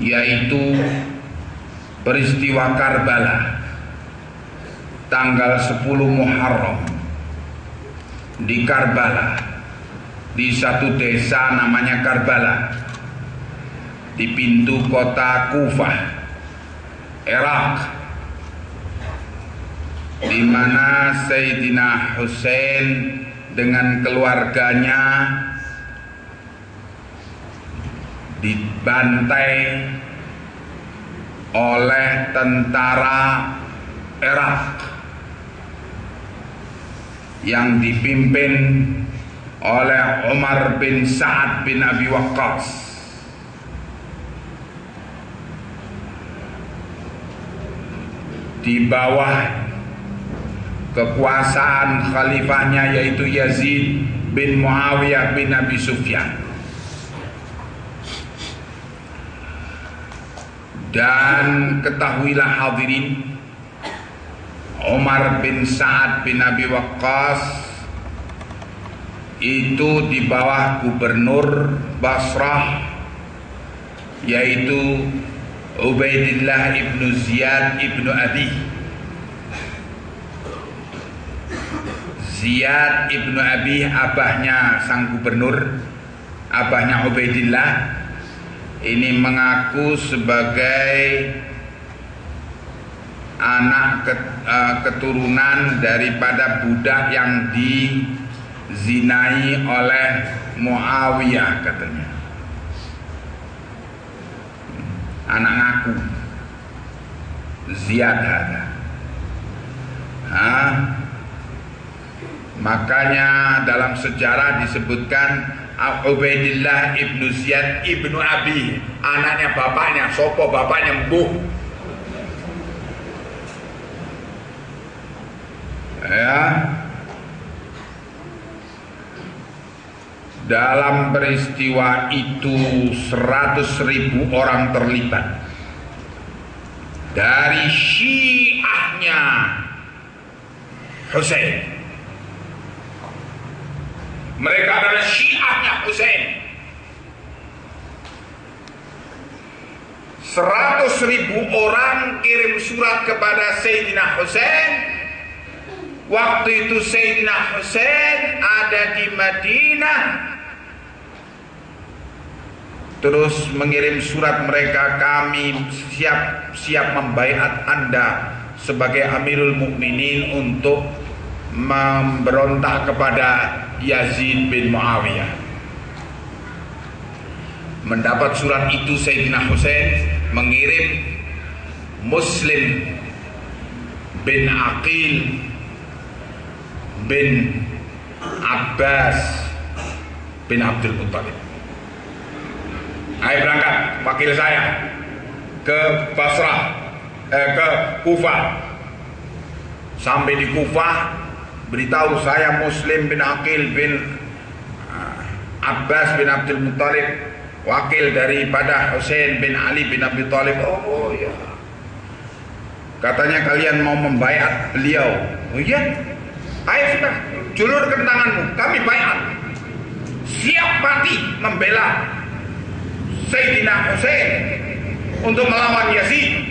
yaitu peristiwa Karbala tanggal 10 Muharram. Di Karbala, di satu desa namanya Karbala, di pintu kota Kufah, Irak, di mana Sayyidina Husain dengan keluarganya dibantai oleh tentara Irak yang dipimpin oleh Umar bin Sa'ad bin Abi Waqqas. Di bawah kekuasaan khalifahnya yaitu Yazid bin Muawiyah bin Abi Sufyan. Dan ketahuilah hadirin, Umar bin Sa'ad bin Abi Waqqas itu di bawah gubernur Basrah yaitu Ubaidillah ibnu Ziyad ibnu Abi. Ziyad ibnu Abi abahnya sang gubernur, abahnya Ubaidillah, ini mengaku sebagai anak keturunan daripada budak yang dizinai oleh Muawiyah katanya. Anak ngaku Ziyad ada. Makanya dalam sejarah disebutkan Ubaidillah ibnu Ziyad ibnu Abi, anaknya bapaknya. Sopo bapaknya? Mbuh. Ya. Dalam peristiwa itu 100.000 orang terlibat. Dari Syiahnya Husain. Mereka adalah Syiahnya Husain. 100.000 orang kirim surat kepada Sayyidina Husain. Waktu itu Sayyidina Husain ada di Madinah, terus mengirim surat mereka, kami siap membaiat Anda sebagai Amirul Mukminin untuk memberontak kepada Yazid bin Muawiyah. Mendapat surat itu, Sayyidina Husain mengirim Muslim bin Aqil bin Abbas bin Abdul Muttalib. Ayo berangkat, wakil saya ke Basrah, ke Kufah. Sampai di Kufah, beritahu saya Muslim bin Aqil bin Abbas bin Abdul Muttalib, wakil daripada Husain bin Ali bin Abi Thalib. Oh ya, katanya kalian mau membaiat beliau. Oh iya, ayo sudah, julurkan tanganmu, kami baiat. Siap mati membela Sayyidina Husain untuk melawan Yazid.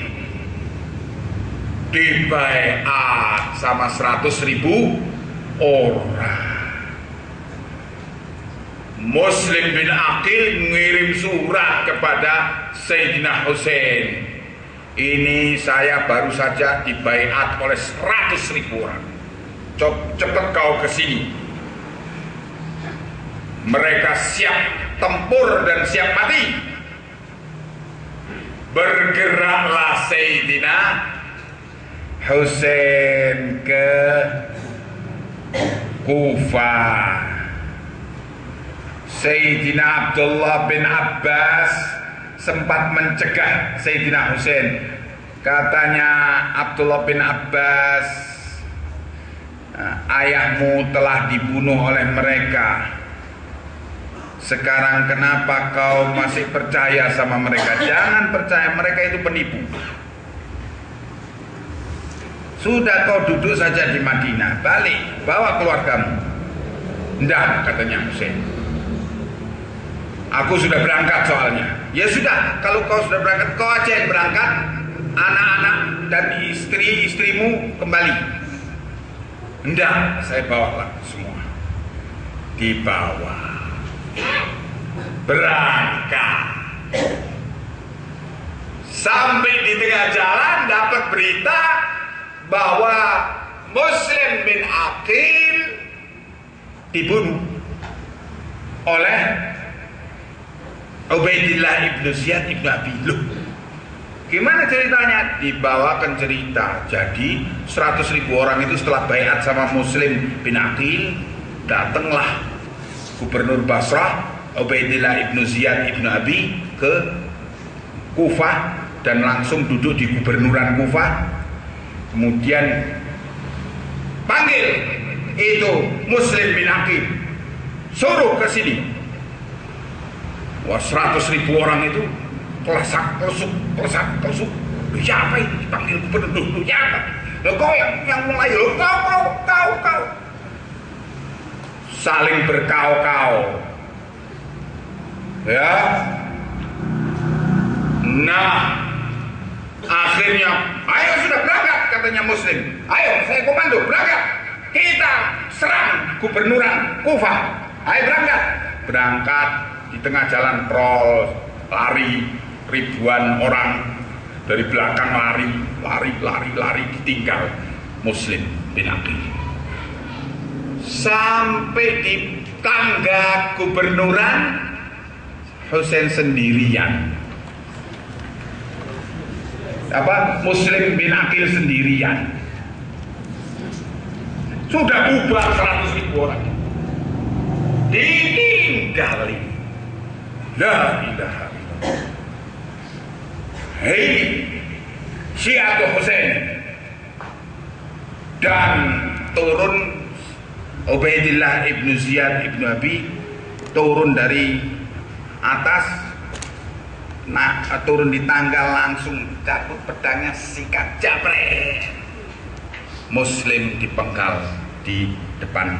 Dibaiat sama 100.000 orang. Muslim bin Aqil mengirim surat kepada Sayyidina Husain. Ini saya baru saja dibaiat oleh 100.000 orang. Cepat kau ke sini. Mereka siap tempur dan siap mati. Bergeraklah Sayyidina Husain ke Kufah. Sayyidina Abdullah bin Abbas sempat mencegah Sayyidina Husain. Katanya Abdullah bin Abbas, ayahmu telah dibunuh oleh mereka. Sekarang kenapa kau masih percaya sama mereka? Jangan percaya, mereka itu penipu. Sudah kau duduk saja di Madinah, balik, bawa keluargamu. Enggak, katanya Husain. Aku sudah berangkat soalnya. Ya sudah, kalau kau sudah berangkat, kau aja yang berangkat. Anak-anak dan istri-istrimu kembali. Enggak, saya bawa lah semua. Dibawa. Berangkat. Sampai di tengah jalan dapat berita bahwa Muslim bin Aqil dibunuh oleh Ubaidillah ibnu Ziyad ibnu Abi. Loh, gimana ceritanya? Dibawakan cerita. Jadi 100.000 orang itu setelah baiat sama Muslim bin Aqil, datanglah Gubernur Basrah Ubaidillah ibnu Ziyad ibnu Abi ke Kufah dan langsung duduk di gubernuran Kufah. Kemudian panggil itu Muslim bin Aqil, suruh ke sini. Wah, 100.000 orang itu kelesak kelesuk. Siapa ini dipanggil gubernur? Siapa? Loh, kau yang mulai. Loh, kau. Saling berkau-kau. Ya. Nah, akhirnya, ayo sudah berangkat, katanya Muslim. Ayo, saya komando, berangkat. Kita serang gubernuran Kufah. Ayo berangkat. Berangkat. Di tengah jalan prol, lari, ribuan orang dari belakang lari, ditinggal Muslim bin Aqil. Sampai di tangga gubernuran, Husain sendirian. Muslim bin Aqil sendirian. Sudah bubar 100.000 orang. Ditinggali. La ilaha illallah. Hei Syiatu Husain. Dan turun Ubaidillah ibnu Ziyad ibnu Abi, turun dari atas, turun di tangga, langsung cabut pedangnya, sikat, jabret. Muslim dipenggal di depan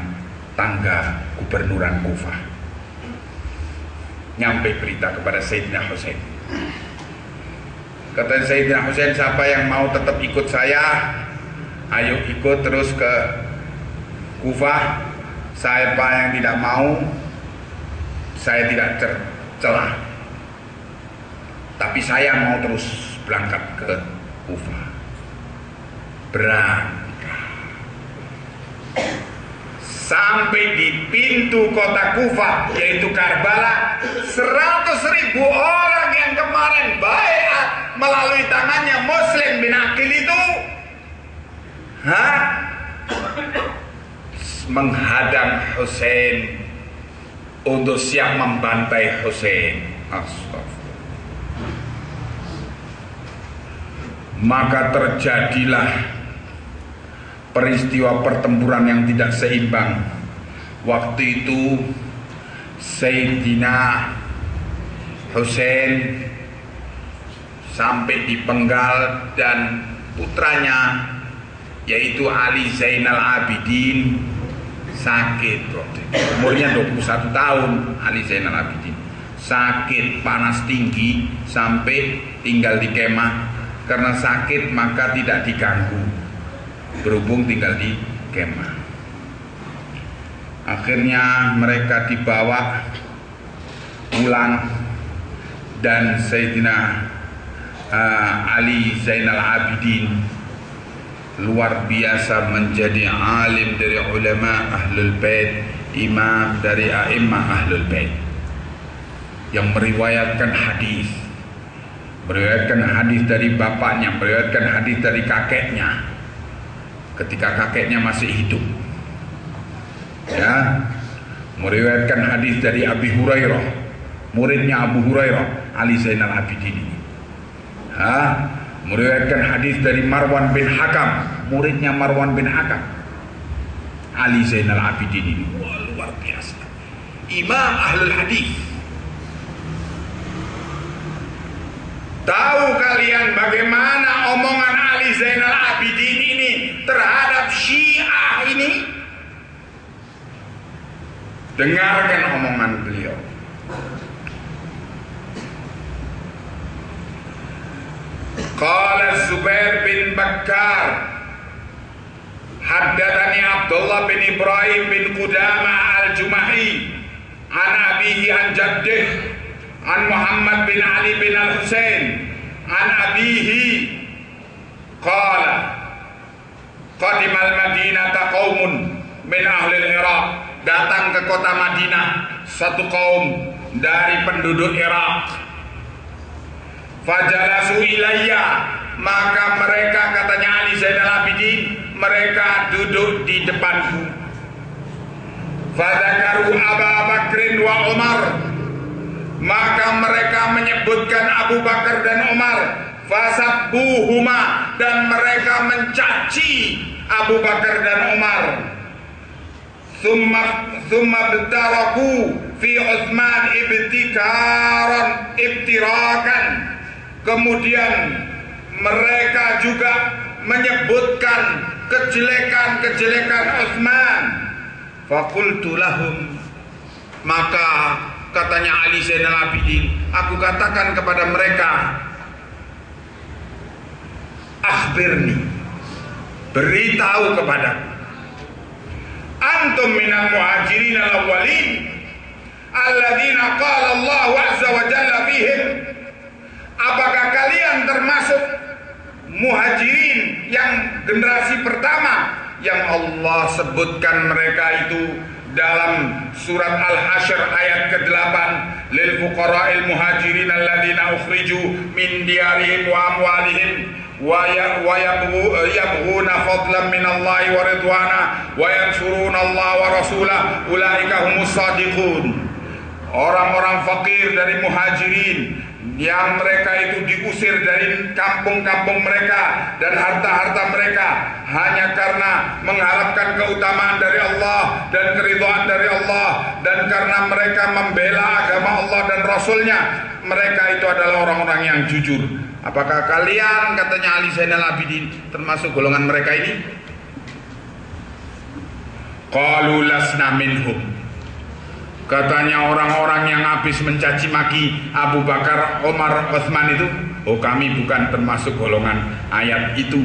tangga gubernuran Kufah. Nyampe berita kepada Sayyidina Husain. Kata Sayyidina Husain, siapa yang mau tetap ikut saya, ayo ikut terus ke Kufah. Siapa yang tidak mau, saya tidak celah. Tapi saya mau terus berangkat ke Kufah. Berangkat sampai di pintu kota Kufah, yaitu Karbala. 100.000 orang yang kemarin baiat melalui tangannya Muslim bin Aqil itu menghadang Husain untuk siap membantai Husain. Astagfirullah. Maka terjadilah peristiwa pertempuran yang tidak seimbang. Waktu itu Sayyidina Husain sampai dipenggal dan putranya yaitu Ali Zainal Abidin sakit. Umurnya 21 tahun. Ali Zainal Abidin sakit, panas tinggi, sampai tinggal di kemah. Karena sakit maka tidak diganggu, berhubung tinggal di kemah. Akhirnya mereka dibawa pulang dan Sayyidina Ali Zainal Abidin luar biasa menjadi alim dari ulama Ahlul Bait, imam dari a'immah Ahlul Bait yang meriwayatkan hadis dari bapaknya, meriwayatkan hadis dari kakeknya ketika kakeknya masih hidup, ya, meriwayatkan hadis dari Abi Hurairah, muridnya Abu Hurairah, Ali Zainal Abidin ini, meriwayatkan hadis dari Marwan bin Hakam, muridnya Marwan bin Hakam, Ali Zainal Abidin ini. Wah, luar biasa, imam ahlul hadis. Tahu kalian bagaimana omongan Ali Zainal Abidin ini terhadap Syiah ini? Dengarkan omongan beliau. Qala Zubair bin Bakkar, haddatsani Abdullah bin Ibrahim bin Qudamah al-Jumahi an abihi an jaddih an Muhammad bin Ali bin al-Husain an abihi qala qadimal Madinata qaumun min ahli Iraq, datang ke kota Madinah satu kaum dari penduduk Irak. Fajalasu ilayya, maka mereka, katanya Ali Zainal Abidin, mereka duduk di depanku. Fadzakaru Abu Bakrin wa Umar, maka mereka menyebutkan Abu Bakar dan Umar. Fasabbuhuma, dan mereka mencaci Abu Bakar dan Umar. Thumma btaraku fi Utsman ibtirakan, kemudian mereka juga menyebutkan kejelekan Utsman. Faqultu lahum, maka katanya Ali Zainal Abidin, aku katakan kepada mereka, akhbirni, beritahu kepadaku, antum minal muhajirin al-awwalin alladzina qala Allah azza wa jalla fihim, apakah kalian termasuk muhajirin yang generasi pertama yang Allah sebutkan mereka itu dalam surat Al-Hasyr ayat ke-8, lil fuqara'il muhajirin alladzina ukhriju min diyarihim wa amwalihim wa yabghuna fadlan min Allah wa ridwana wa yansuruna Allah wa rasulah ulaika humus shadiqun. Orang-orang fakir dari muhajirin yang mereka itu diusir dari kampung-kampung mereka dan harta-harta mereka hanya karena mengharapkan keutamaan dari Allah dan keridhaan dari Allah, dan karena mereka membela agama Allah dan Rasulnya, mereka itu adalah orang-orang yang jujur. Apakah kalian, katanya Ali Zainal Abidin, termasuk golongan mereka ini? Qalu lasna minhum, katanya orang-orang yang habis mencaci maki Abu Bakar, Umar, Utsman itu, oh kami bukan termasuk golongan ayat itu.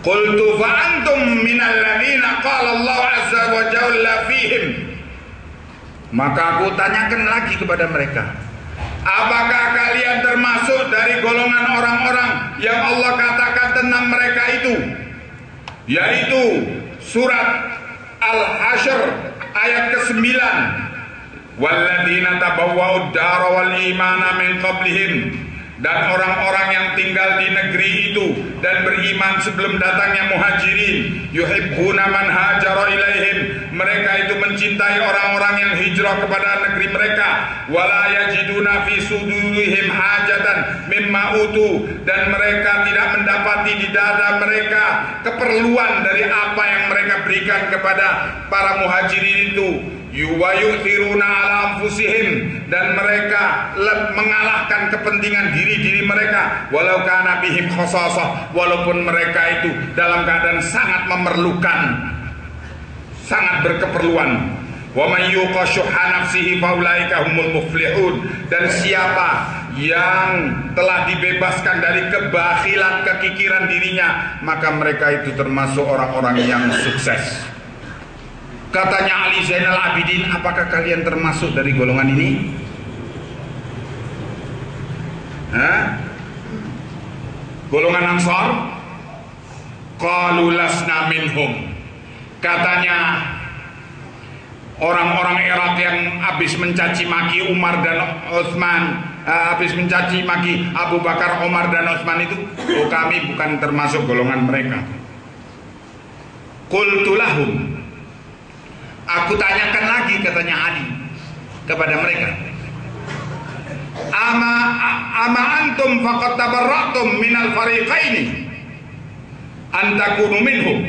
Qultu fa antum minal ladzina qala Allah azza wa jalla fihim. Maka aku tanyakan lagi kepada mereka, apakah kalian termasuk dari golongan orang-orang yang Allah katakan tentang mereka itu? Yaitu surat Al-Hasyr ayat ke-9. Walladzina tabawwa'ud dara wal imana min qablihim, dan orang-orang yang tinggal di negeri itu dan beriman sebelum datangnya muhajirin, yuhibbuna man hajara ilaihim, mereka itu mencintai orang-orang yang hijrah kepada negeri mereka, wala yajiduna fi sudurihim hajatan mimma utu, dan mereka tidak mendapati di dada mereka keperluan dari apa yang mereka berikan kepada para muhajirin itu. Yuwayuthiruna ala anfusihim, dan mereka mengalahkan kepentingan diri-diri mereka, walau kana bihim khasasah, walaupun mereka itu dalam keadaan sangat memerlukan, sangat berkeperluan. Wa may yuqa syuhha nafsihi faulaika humul muflihun, dan siapa yang telah dibebaskan dari kebakhilan kekikiran dirinya, maka mereka itu termasuk orang-orang yang sukses. Katanya Ali Zainal Abidin, apakah kalian termasuk dari golongan ini? Golongan Ansar? Qalu lasna minhum. Katanya orang-orang Irak yang habis mencaci maki Umar dan Utsman, habis mencaci maki Abu Bakar, Umar dan Utsman itu, oh kami bukan termasuk golongan mereka. Qultu lahum, aku tanyakan lagi, katanya Ali kepada mereka, ama antum faqad tabarratum minal fariqaini an takunu minhum.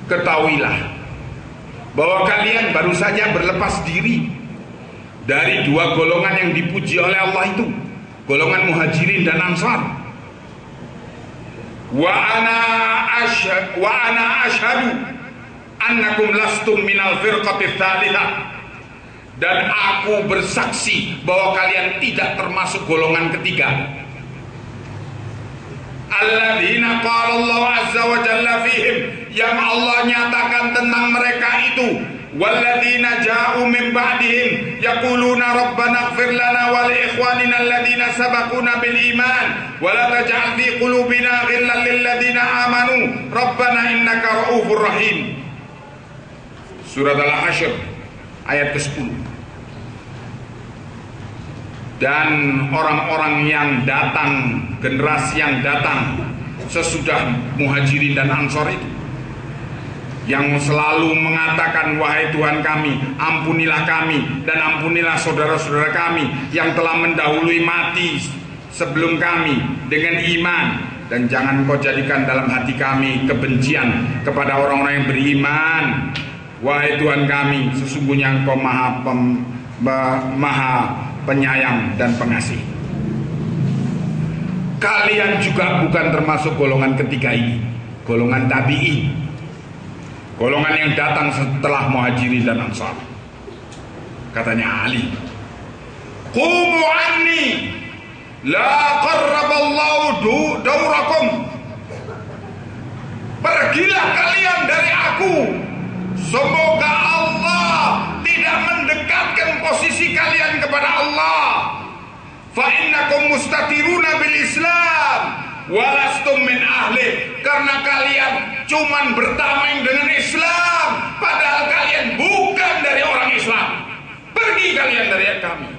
Ketahuilah bahwa kalian baru saja berlepas diri dari dua golongan yang dipuji oleh Allah itu, golongan muhajirin dan ansar. Wa ana ashhadu annakum lastum minal firqatis tsalitsah, dan aku bersaksi bahwa kalian tidak termasuk golongan ketiga. Alladzina qala Allah azza wa jalla fihim, yang Allah nyatakan tentang mereka itu, walladzina ja'u min ba'dihim yaquluna rabbana ighfir lana wa li ikhwanina alladzina sabaquna bil iman wa la taj'al fi qulubina ghillan lil ladzina amanu rabbana innaka ra'ufur rahim. Surat Al-Hasyr ayat ke-10. Dan orang-orang yang datang, generasi yang datang sesudah muhajirin dan ansor itu, yang selalu mengatakan, wahai Tuhan kami, ampunilah kami dan ampunilah saudara-saudara kami yang telah mendahului mati sebelum kami dengan iman, dan jangan kau jadikan dalam hati kami kebencian kepada orang-orang yang beriman. Wahai Tuhan kami, sesungguhnya Engkau maha penyayang dan pengasih. Kalian juga bukan termasuk golongan ketiga ini, golongan tabi'in, golongan yang datang setelah muhajirin dan ansar. Katanya Ali, qumu anni la qarraballahu daurakum, pergilah kalian dari aku, semoga Allah tidak mendekatkan posisi kalian kepada Allah. Fa innakum mustatiruna bil Islam walastum min ahli, karena kalian cuman bertameng dengan Islam padahal kalian bukan dari orang Islam. Pergi kalian dari kami.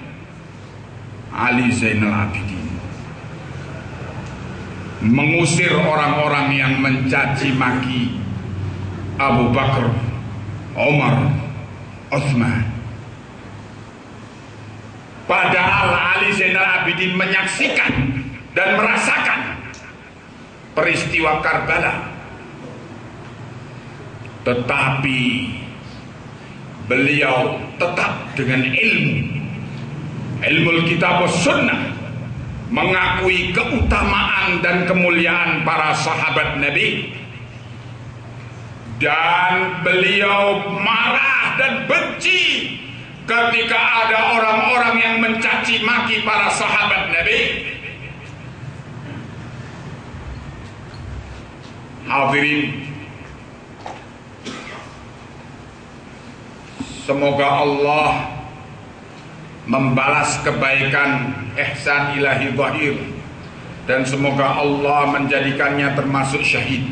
Ali Zainal Abidin mengusir orang-orang yang mencaci maki Abu Bakar, Umar, Utsman. Padahal Ali Zainal Abidin menyaksikan dan merasakan peristiwa Karbala, tetapi beliau tetap dengan ilmu kitab sunnah, mengakui keutamaan dan kemuliaan para sahabat Nabi, dan beliau marah dan benci ketika ada orang-orang yang mencaci maki para sahabat Nabi. Hadirin, semoga Allah membalas kebaikan ihsan ilahi zahir, dan semoga Allah menjadikannya termasuk syahid.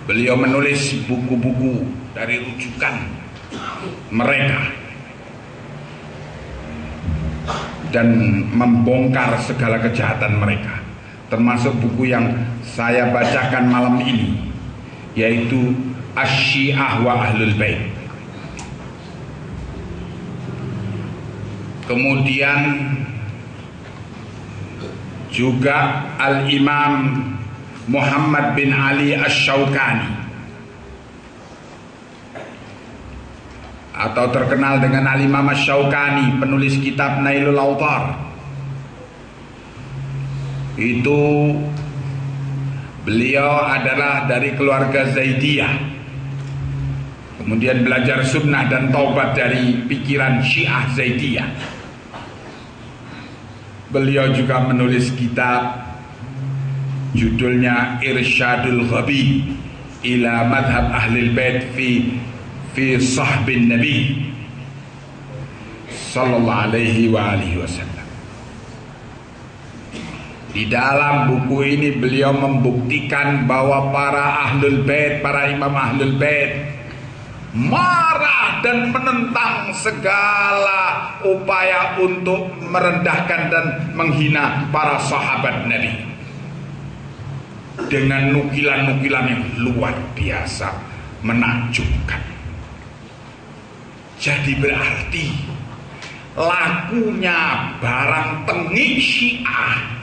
Beliau menulis buku-buku dari rujukan mereka dan membongkar segala kejahatan mereka, termasuk buku yang saya bacakan malam ini, yaitu Asy-Syiah wa Ahlul Bait. Kemudian juga Al-Imam Muhammad bin Ali Asy-Syaukani, atau terkenal dengan Al-Imam Asy-Syaukani, penulis kitab Nailul Awtar. Itu beliau adalah dari keluarga Zaidiyah, kemudian belajar sunnah dan taubat dari pikiran Syiah Zaidiyah. Beliau juga menulis kitab judulnya Irsyadul Ghabi ila Madhab Ahlil Bait fi Sahbin Nabi sallallahu alaihi wa alihi wasallam. Di dalam buku ini beliau membuktikan bahwa para Ahlul Bait, para imam Ahlul Bait marah dan menentang segala upaya untuk merendahkan dan menghina para sahabat Nabi dengan nukilan-nukilan yang luar biasa menakjubkan. Jadi berarti lakunya barang tengik Syiah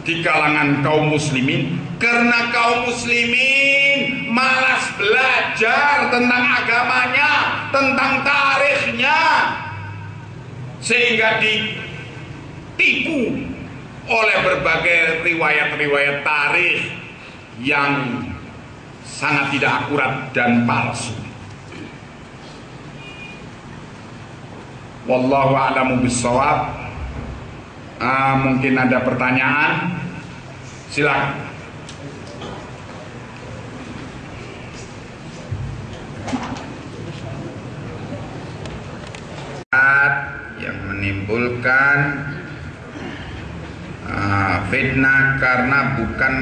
di kalangan kaum muslimin, karena kaum muslimin malas belajar tentang agamanya, tentang tarikhnya, sehingga ditipu oleh berbagai riwayat-riwayat tarikh yang sangat tidak akurat dan palsu. Wallahu a'lamu bissawab. Mungkin ada pertanyaan, silakan. Yang menimbulkan fitnah karena bukan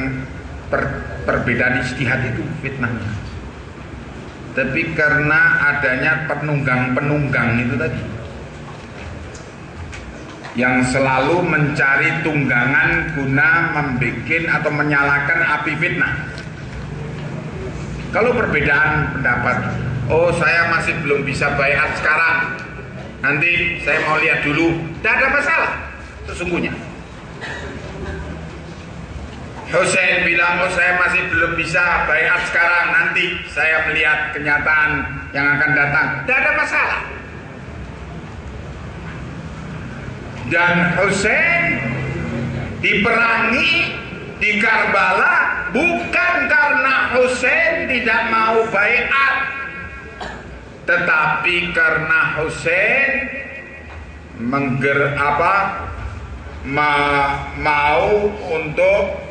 perbedaan ijtihad itu fitnahnya, tapi karena adanya penunggang-penunggang itu tadi, yang selalu mencari tunggangan guna membikin atau menyalakan api fitnah. Kalau perbedaan pendapat, oh saya masih belum bisa baiat sekarang, nanti saya mau lihat dulu, tidak ada masalah sesungguhnya. Husain bilang, oh saya masih belum bisa baiat sekarang, nanti saya melihat kenyataan yang akan datang, tidak ada masalah. Dan Husain diperangi di Karbala bukan karena Husain tidak mau baiat, tetapi karena Husain mau untuk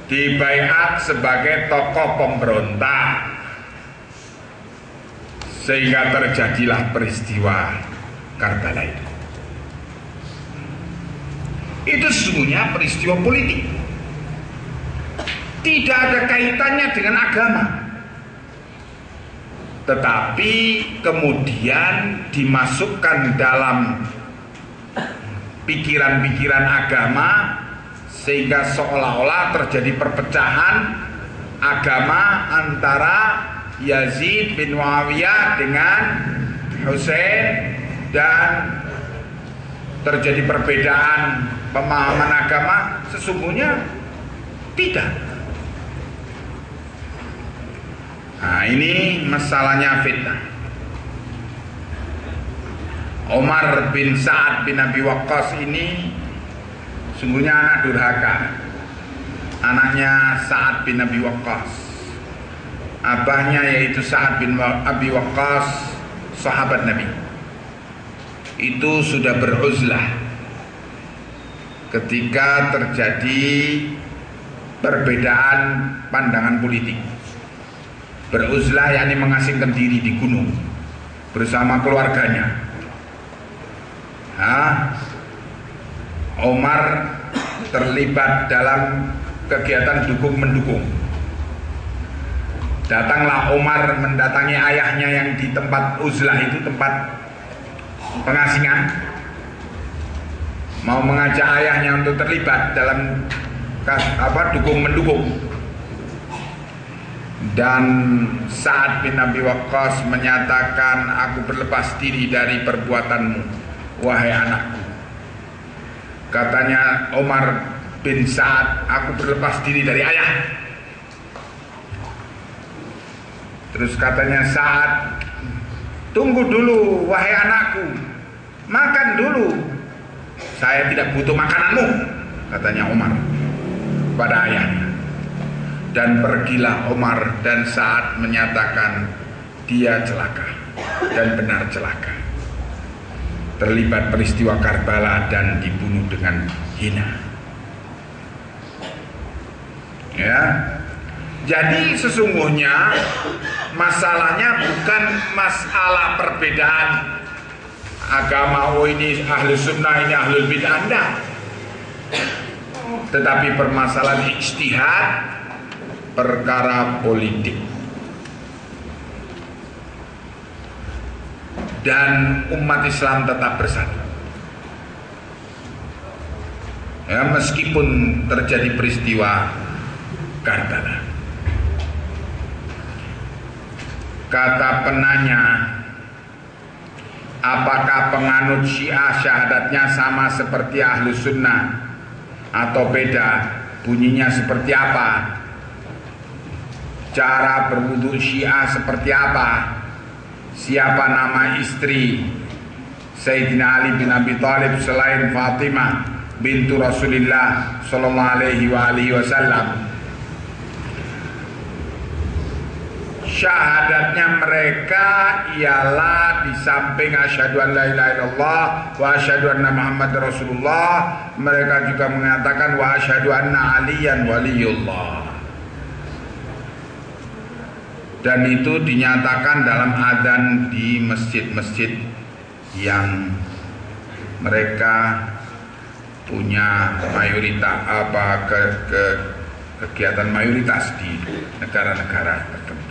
dibaiat sebagai tokoh pemberontak, sehingga terjadilah peristiwa Karbala itu. Itu sesungguhnya peristiwa politik, tidak ada kaitannya dengan agama, tetapi kemudian dimasukkan dalam pikiran-pikiran agama, sehingga seolah-olah terjadi perpecahan agama antara Yazid bin Muawiyah dengan Husain, dan terjadi perbedaan pemahaman agama. Sesungguhnya tidak. Nah, ini masalahnya fitnah. Umar bin Sa'ad bin Abi Waqqas ini sungguhnya anak durhaka, anaknya Sa'ad bin Abi Waqqas. Abahnya yaitu Sa'ad bin Abi Waqqas, sahabat Nabi. itu sudah beruzlah ketika terjadi perbedaan pandangan politik. Beruzlah yakni mengasingkan diri di gunung bersama keluarganya. Umar terlibat dalam kegiatan dukung-mendukung. Datanglah Umar mendatangi ayahnya yang di tempat uzlah itu, tempat pengasingan, mau mengajak ayahnya untuk terlibat dalam dukung-mendukung. Dan Sa'ad bin Abi Waqqas menyatakan, aku berlepas diri dari perbuatanmu, wahai anakku. Katanya Umar bin Sa'ad, aku berlepas diri dari ayah. Terus katanya Sa'ad, tunggu dulu wahai anakku, makan dulu, saya tidak butuh makananmu, katanya Umar pada ayahnya. Dan pergilah Umar, dan Sa'ad menyatakan dia celaka, dan benar celaka, terlibat peristiwa Karbala dan dibunuh dengan hina. Ya, jadi sesungguhnya masalahnya bukan masalah perbedaan agama, oh ini ahli sunnah, ini ahli bid'ah, enggak. Tetapi permasalahan ijtihad, perkara politik. Dan umat Islam tetap bersatu. Ya, meskipun terjadi peristiwa Karbala. Kata penanya, apakah penganut Syiah syahadatnya sama seperti ahlu sunnah atau beda? Bunyinya seperti apa? Cara berwudu Syiah seperti apa? Siapa nama istri Sayyidina Ali bin Abi Thalib selain Fatimah bintu Rasulullah sallallahu alaihi wasallam? Syahadatnya mereka ialah di samping asyhadu an la ilaha illallah wa asyhadu anna Muhammad Rasulullah, mereka juga mengatakan wa asyhadu anna aliyan waliyullah. Dan itu dinyatakan dalam adzan di masjid-masjid yang mereka punya mayoritas kegiatan mayoritas di negara-negara tertentu.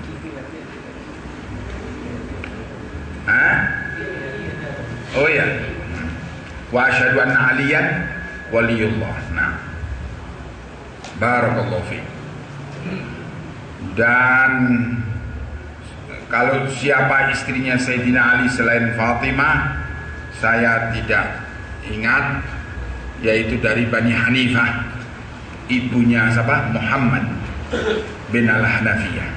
Oh ya, wa asyhadu anna aliyan waliyullah. Nah, barakallahu fiik. Dan kalau siapa istrinya Sayyidina Ali selain Fatimah, saya tidak ingat, yaitu dari Bani Hanifah, ibunya siapa? Muhammad bin Al-Hanafiyah.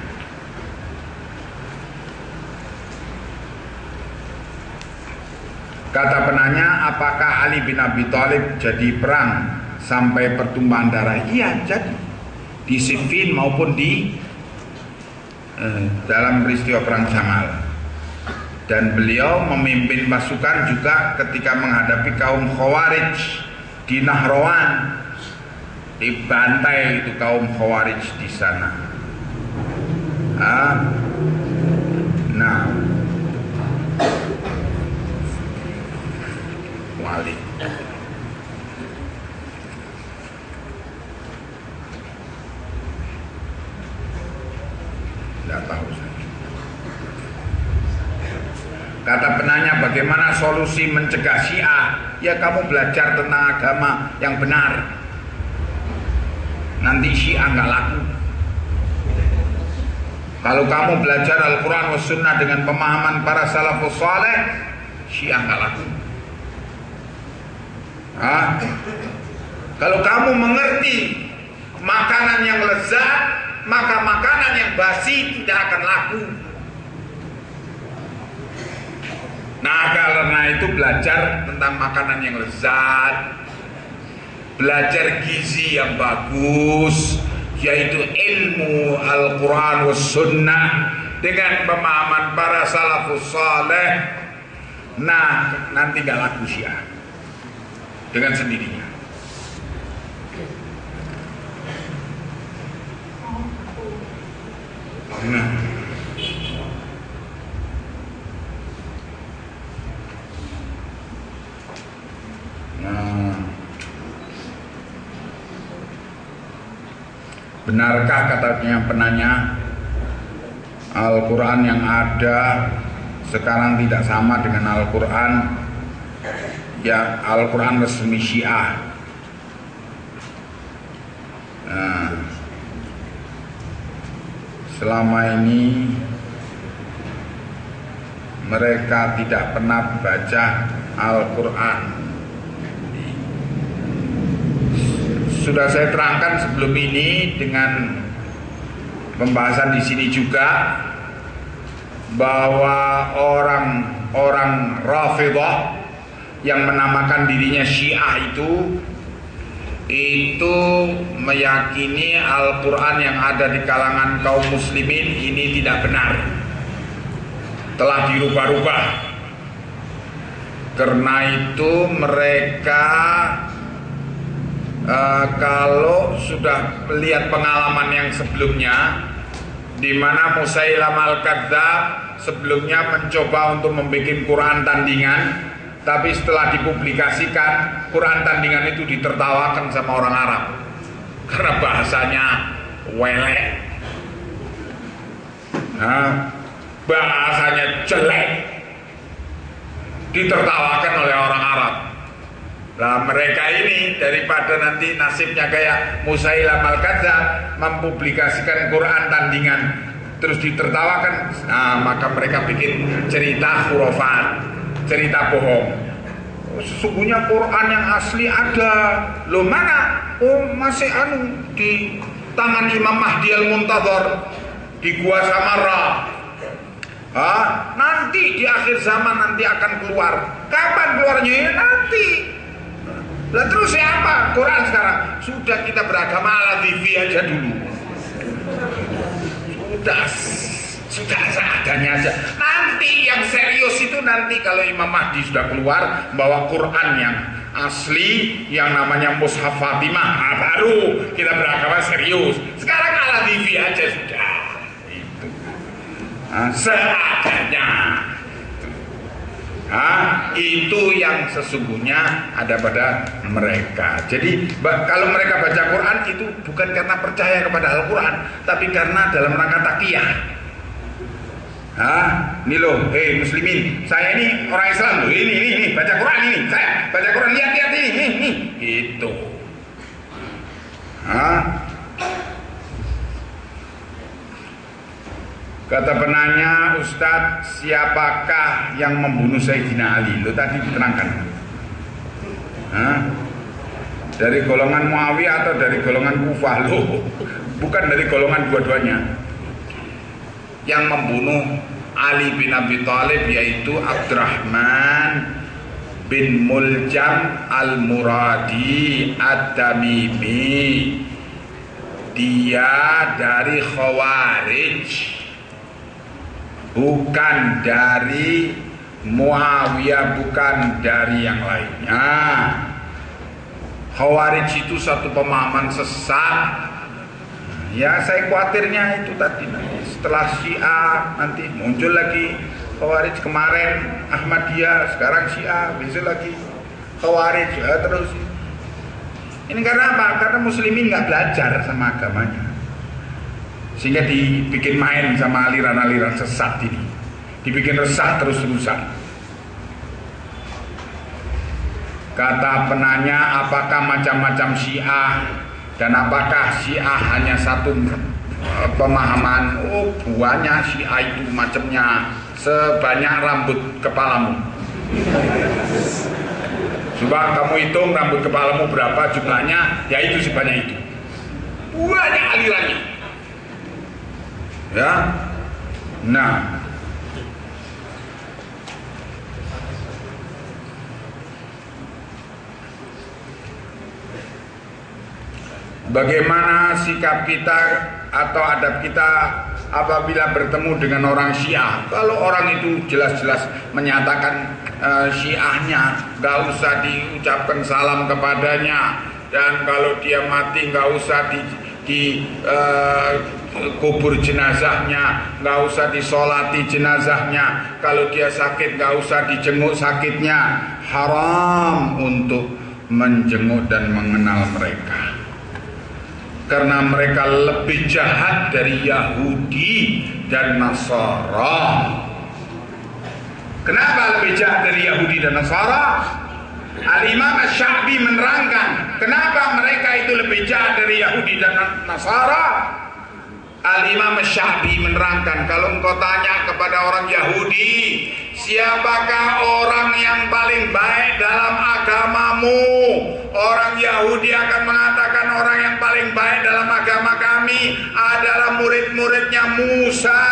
Kata penanya, apakah Ali bin Abi Thalib jadi perang sampai pertumpahan darah? Iya, jadi di Siffin maupun di dalam peristiwa perang Jamal. Dan beliau memimpin pasukan juga ketika menghadapi kaum Khawarij di Nahrawan. Dibantai itu kaum Khawarij di sana. Nah, wali. Tidak tahu saya. Kata penanya, bagaimana solusi mencegah Syiah? Ya kamu belajar tentang agama yang benar. Nanti Syiah nggak laku. Kalau kamu belajar Al-Quran wa Sunnah dengan pemahaman para salafus saleh, Syiah nggak laku. Kalau kamu mengerti makanan yang lezat, maka makanan yang basi tidak akan laku. Nah, karena itu belajar tentang makanan yang lezat, belajar gizi yang bagus, yaitu ilmu Al-Quran was Sunnah dengan pemahaman para salafus saleh, Nah, nanti gak laku Syiah dengan sendirinya. Benarkah katanya penanya, Al-Quran yang ada sekarang tidak sama dengan Al-Quran ya Al-Quran resmi Syiah? Selama ini mereka tidak pernah baca Al-Quran. Sudah saya terangkan sebelum ini dengan pembahasan di sini juga bahwa orang-orang Rafidhah yang menamakan dirinya Syiah itu meyakini Al-Quran yang ada di kalangan kaum muslimin ini tidak benar, telah dirubah-rubah. Karena itu mereka kalau sudah melihat pengalaman yang sebelumnya, di mana Musailamah Al-Kadzdzab sebelumnya mencoba untuk membuat Quran tandingan, tapi setelah dipublikasikan Quran tandingan itu ditertawakan sama orang Arab karena bahasanya welek, bahasanya jelek, ditertawakan oleh orang Arab. Nah, mereka ini daripada nanti nasibnya kayak Musailamah Al-Kadzdzab mempublikasikan Quran tandingan terus ditertawakan, nah maka mereka bikin cerita khurafat, cerita bohong. Sesungguhnya Quran yang asli ada. Loh mana? Oh masih di tangan Imam Mahdi Al-Muntadhar di Gua Samarra. Nanti di akhir zaman nanti akan keluar. Kapan keluarnya? Ya, nanti. Lah terus siapa? Quran sekarang sudah kita beragama ala TV aja dulu. Sudah seadanya aja. Nanti yang serius itu nanti kalau Imam Mahdi sudah keluar bawa Quran yang asli yang namanya Mushaf Fatimah, baru kita beragama serius. Sekarang ala TV aja sudah. Itu. Seadanya. Itu yang sesungguhnya ada pada mereka. Jadi kalau mereka baca Quran itu bukan karena percaya kepada Al-Quran, tapi karena dalam rangka taqiyah. Ini loh, muslimin, saya ini orang Islam loh, ini baca Quran ini, saya baca Quran, lihat ini, gitu. Kata penanya, Ustadz, siapakah yang membunuh Sayyidina Ali? Lo tadi diterangkan. Dari golongan Muawiyah atau dari golongan Kufah? Lo bukan dari golongan dua-duanya. Yang membunuh Ali bin Abi Thalib yaitu Abdurrahman bin Muljam Al-Muradi Ad-Damimi. Dia dari Khawarij, bukan dari Muawiyah, bukan dari yang lainnya. Khawarij itu satu pemahaman sesat. Ya saya khawatirnya itu tadi, nanti setelah Syiah nanti muncul lagi Khawarij. Kemarin Ahmadiyah, sekarang Syiah, besok lagi Khawarij, terus. Ini karena apa? Karena muslimin nggak belajar sama agamanya, sehingga dibikin main sama aliran-aliran sesat ini, dibikin resah terus-terusan. Kata penanya, apakah macam-macam Syiah dan apakah Syiah hanya satu pemahaman? Oh banyak Syiah itu macamnya, sebanyak rambut kepalamu. Coba kamu hitung rambut kepalamu berapa jumlahnya, ya itu sebanyak itu. Banyak alirannya. Ya, nah, bagaimana sikap kita atau adab kita apabila bertemu dengan orang Syiah? Kalau orang itu jelas-jelas menyatakan Syiahnya, nggak usah diucapkan salam kepadanya, dan kalau dia mati nggak usah kubur jenazahnya, nggak usah disolati jenazahnya, kalau dia sakit nggak usah dijenguk sakitnya. Haram untuk menjenguk dan mengenal mereka, karena mereka lebih jahat dari Yahudi dan Nasara. Kenapa lebih jahat dari Yahudi dan Nasara? Al-Imam Asy-Sya'bi menerangkan kenapa mereka itu lebih jahat dari Yahudi dan Nasara. Al-Imam Asy-Sya'bi menerangkan, kalau engkau tanya kepada orang Yahudi, siapakah orang yang paling baik dalam agamamu? Orang Yahudi akan mengatakan orang yang paling baik dalam agama kami adalah murid-muridnya Musa.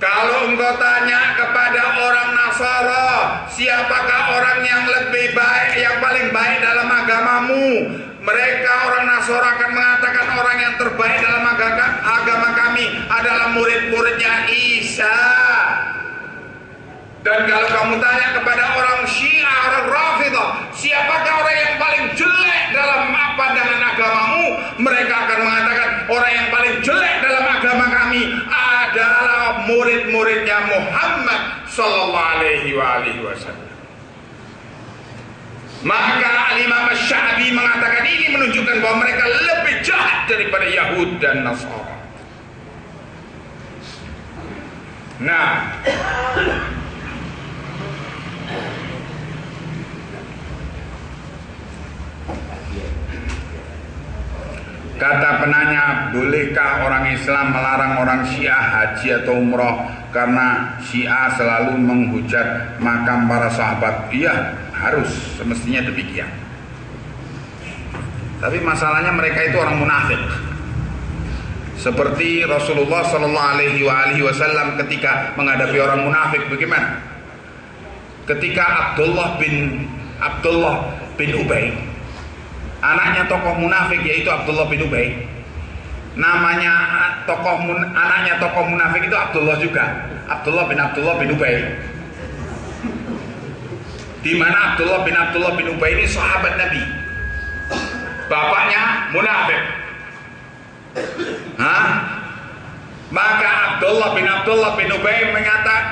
Kalau engkau tanya kepada orang Nasara, siapakah orang yang lebih baik, yang paling baik dalam agamamu? Mereka orang Nasara akan mengatakan orang yang terbaik dalam agama kami adalah murid-muridnya Isa. Dan kalau kamu tanya kepada orang Syiah, orang Rafidah, siapakah orang yang paling jelek dalam pandangan agamamu? Mereka akan mengatakan orang yang paling jelek dalam agama kami adalah murid-muridnya Muhammad sallallahu alaihi wasallam. Maka Imam Asy-Sya'bi mengatakan ini menunjukkan bahwa mereka lebih jahat daripada Yahud dan Nasara. Nah, kata penanya, bolehkah orang Islam melarang orang Syiah haji atau umroh karena Syiah selalu menghujat makam para sahabat? Iya, harus, semestinya demikian. Tapi masalahnya mereka itu orang munafik. Seperti Rasulullah sallallahu alaihi wasallam ketika menghadapi orang munafik, bagaimana? Ketika Abdullah bin Ubay, anaknya tokoh munafik yaitu Abdullah bin Ubay, anaknya tokoh munafik itu Abdullah juga, Abdullah bin Ubay. Di mana Abdullah bin Ubay ini sahabat Nabi, bapaknya munafik. Maka Abdullah bin Ubay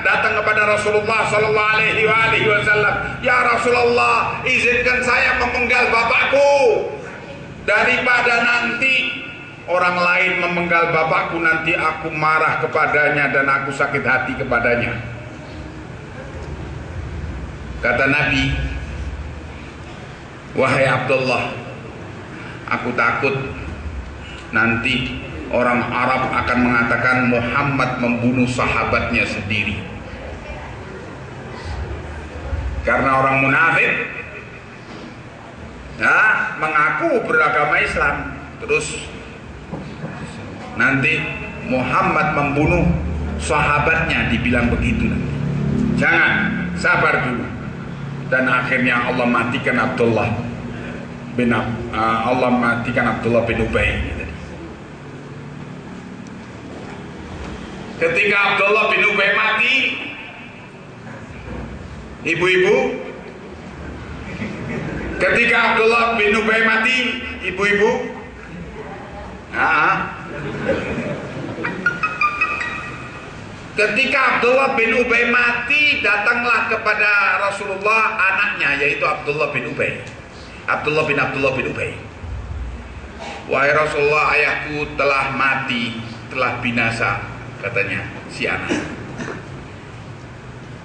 datang kepada Rasulullah sallallahu alaihi wasallam, "Ya Rasulullah, izinkan saya memenggal bapakku daripada nanti orang lain memenggal bapakku, nanti aku marah kepadanya dan aku sakit hati kepadanya." Kata Nabi, "Wahai Abdullah, aku takut nanti orang Arab akan mengatakan Muhammad membunuh sahabatnya sendiri." Karena orang munafik mengaku beragama Islam, terus nanti Muhammad membunuh sahabatnya, dibilang begitu nanti. Jangan, sabar dulu. Dan akhirnya Allah matikan Abdullah bin Ubay. Ketika Abdullah bin Ubay mati, ibu-ibu, ketika Abdullah bin Ubay mati, ibu-ibu, ketika Abdullah bin Ubay mati, datanglah kepada Rasulullah anaknya yaitu Abdullah bin Ubay. Abdullah bin Ubay. "Wahai Rasulullah, ayahku telah mati, telah binasa," katanya si anak.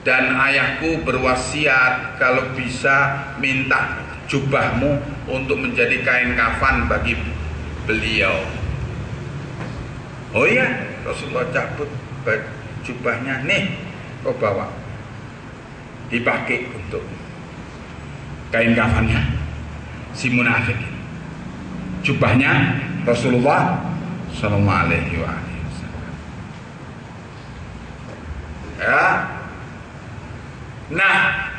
"Dan ayahku berwasiat kalau bisa minta jubahmu untuk menjadi kain kafan bagi beliau." Oh iya, Rasulullah cabut jubahnya, "Nih, kau bawa, dipakai untuk kain kafannya si munafik." Jubahnya Rasulullah sallallahu alaihi wasallam. Ya. Nah,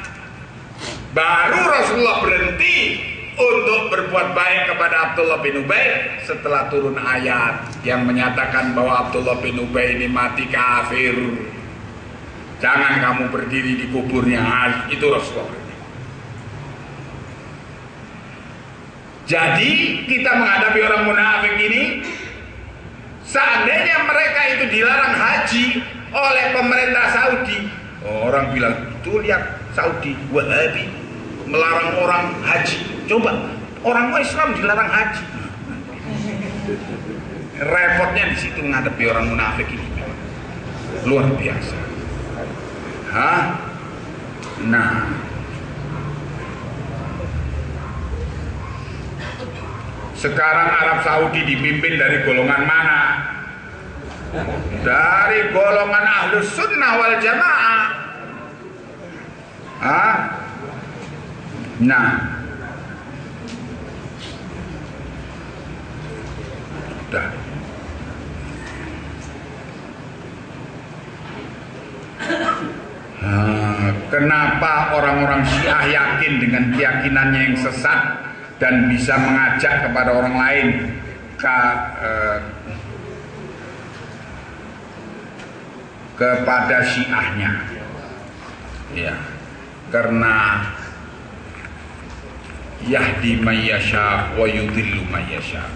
baru Rasulullah berhenti untuk berbuat baik kepada Abdullah bin Ubay setelah turun ayat yang menyatakan bahwa Abdullah bin Ubay ini mati kafir. Jangan kamu berdiri di kuburnya Ali. Itu Rasulullah. Jadi kita menghadapi orang munafik ini, seandainya mereka itu dilarang haji oleh pemerintah Saudi, orang bilang itu lihat Saudi Wahabi melarang orang haji. Coba orang Islam dilarang haji. Repotnya di situ menghadapi orang munafik ini, luar biasa. Nah, sekarang Arab Saudi dipimpin dari golongan mana? Dari golongan Ahlus Sunnah wal Jamaah. Nah, sudah. Kenapa orang-orang Syiah yakin dengan keyakinannya yang sesat dan bisa mengajak kepada orang lain kepada Syiahnya? Ya, karena yahdi mayyasha wa yudhillu mayyasha.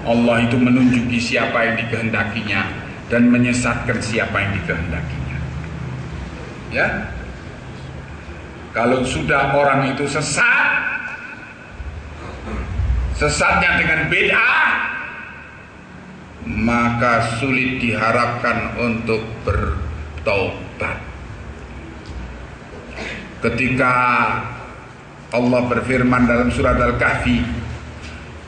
Allah itu menunjuki siapa yang dikehendakinya dan menyesatkan siapa yang dikehendakinya. Ya, kalau sudah orang itu sesatnya dengan bid'ah, maka sulit diharapkan untuk bertaubat. Ketika Allah berfirman dalam surat Al-Kahfi,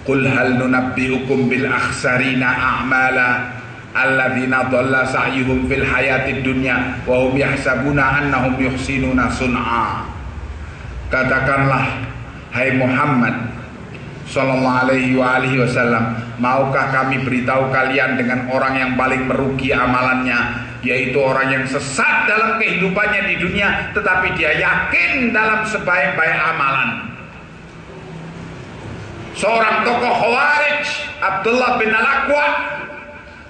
"Qul hal nunabbi'ukum bil akhsarina a'mala alladzina dhalla sa'yuhum fil hayatid dunya wa hum yahsabuna annahum yuhsinuna sun'a." Katakanlah, hai Muhammad sallallahu alaihi wasallam, maukah kami beritahu kalian dengan orang yang paling merugi amalannya, yaitu orang yang sesat dalam kehidupannya di dunia tetapi dia yakin dalam sebaik-baik amalan. Seorang tokoh Khawarij, Abdullah bin Al-Aqwa.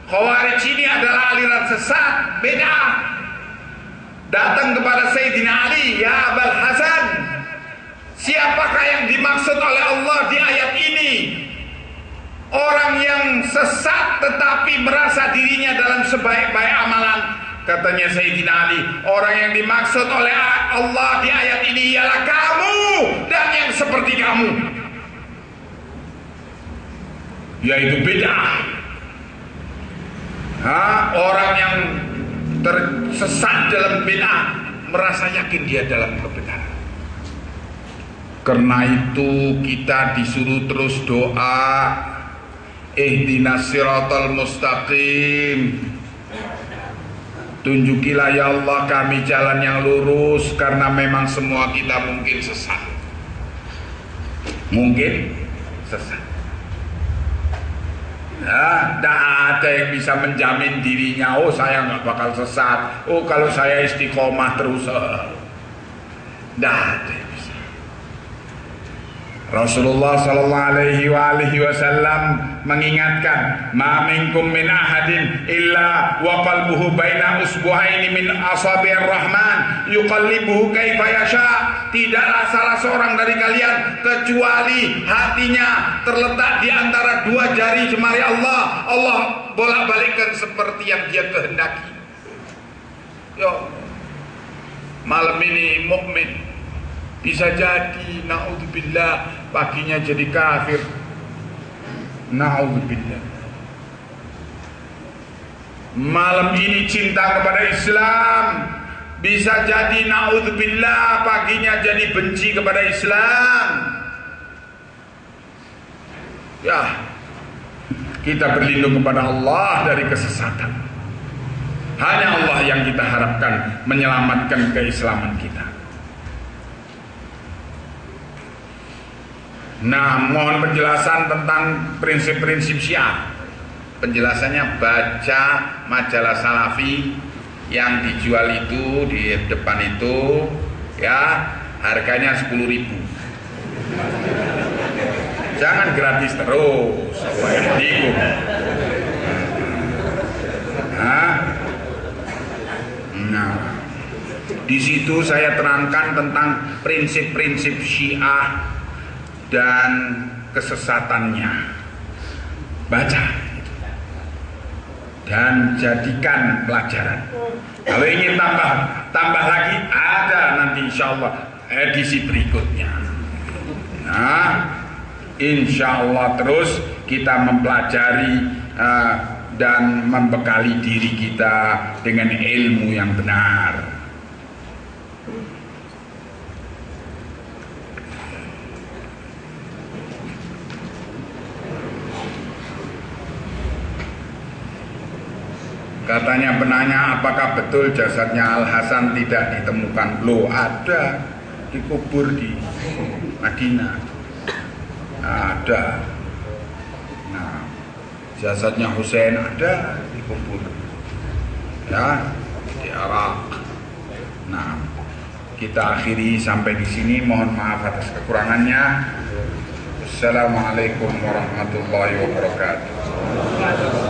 Khawarij ini adalah aliran sesat, bid'ah. Datang kepada Sayyidina Ali, "Ya Abul Hasan, siapakah yang dimaksud oleh Allah di ayat ini? Orang yang sesat tetapi merasa dirinya dalam sebaik-baik amalan." Katanya Sayyidina Ali, orang yang dimaksud oleh Allah di ayat ini ialah kamu dan yang seperti kamu, yaitu bid'ah. Orang yang tersesat dalam bid'ah merasa yakin dia dalam kebenaran. Karena itu kita disuruh terus doa, ihdinas siratal mustaqim. Tunjukilah ya Allah kami jalan yang lurus, karena memang semua kita mungkin sesat. Mungkin sesat. Tidak ada yang bisa menjamin dirinya, oh saya nggak bakal sesat, oh kalau saya istiqomah terus. Tidak ada yang bisa. Rasulullah sallallahu alaihi wasallam mengingatkan, "Ma minkum min ahadin illa wa qalbuhu baina usbu'aini min asabi'ir rahman yuqallibuhu kaifa yasha." Tidaklah salah seorang dari kalian kecuali hatinya terletak di antara dua jari jemari Allah. Allah bolak-balikkan seperti yang Dia kehendaki. Yo, malam ini mukmin, bisa jadi naudzubillah paginya jadi kafir. Naudzubillah. Malam ini cinta kepada Islam, bisa jadi naudzubillah paginya jadi benci kepada Islam. Ya, kita berlindung kepada Allah dari kesesatan. Hanya Allah yang kita harapkan menyelamatkan keislaman kita. Nah, mohon penjelasan tentang prinsip-prinsip Syiah. Penjelasannya baca majalah Salafi yang dijual itu di depan itu, ya, harganya 10.000. Jangan gratis terus, supaya bingung. Nah, Di situ saya terangkan tentang prinsip-prinsip Syiah dan kesesatannya. Baca dan jadikan pelajaran. Kalau ingin tambah lagi, ada nanti insya Allah edisi berikutnya. Nah, insya Allah terus kita mempelajari dan membekali diri kita dengan ilmu yang benar. Katanya penanya, apakah betul jasadnya Al Hasan tidak ditemukan? Loh, ada, dikubur di Madinah. Ada. Nah, jasadnya Husain ada dikubur, ya, di Irak. Nah, kita akhiri sampai di sini. Mohon maaf atas kekurangannya. Assalamualaikum warahmatullahi wabarakatuh.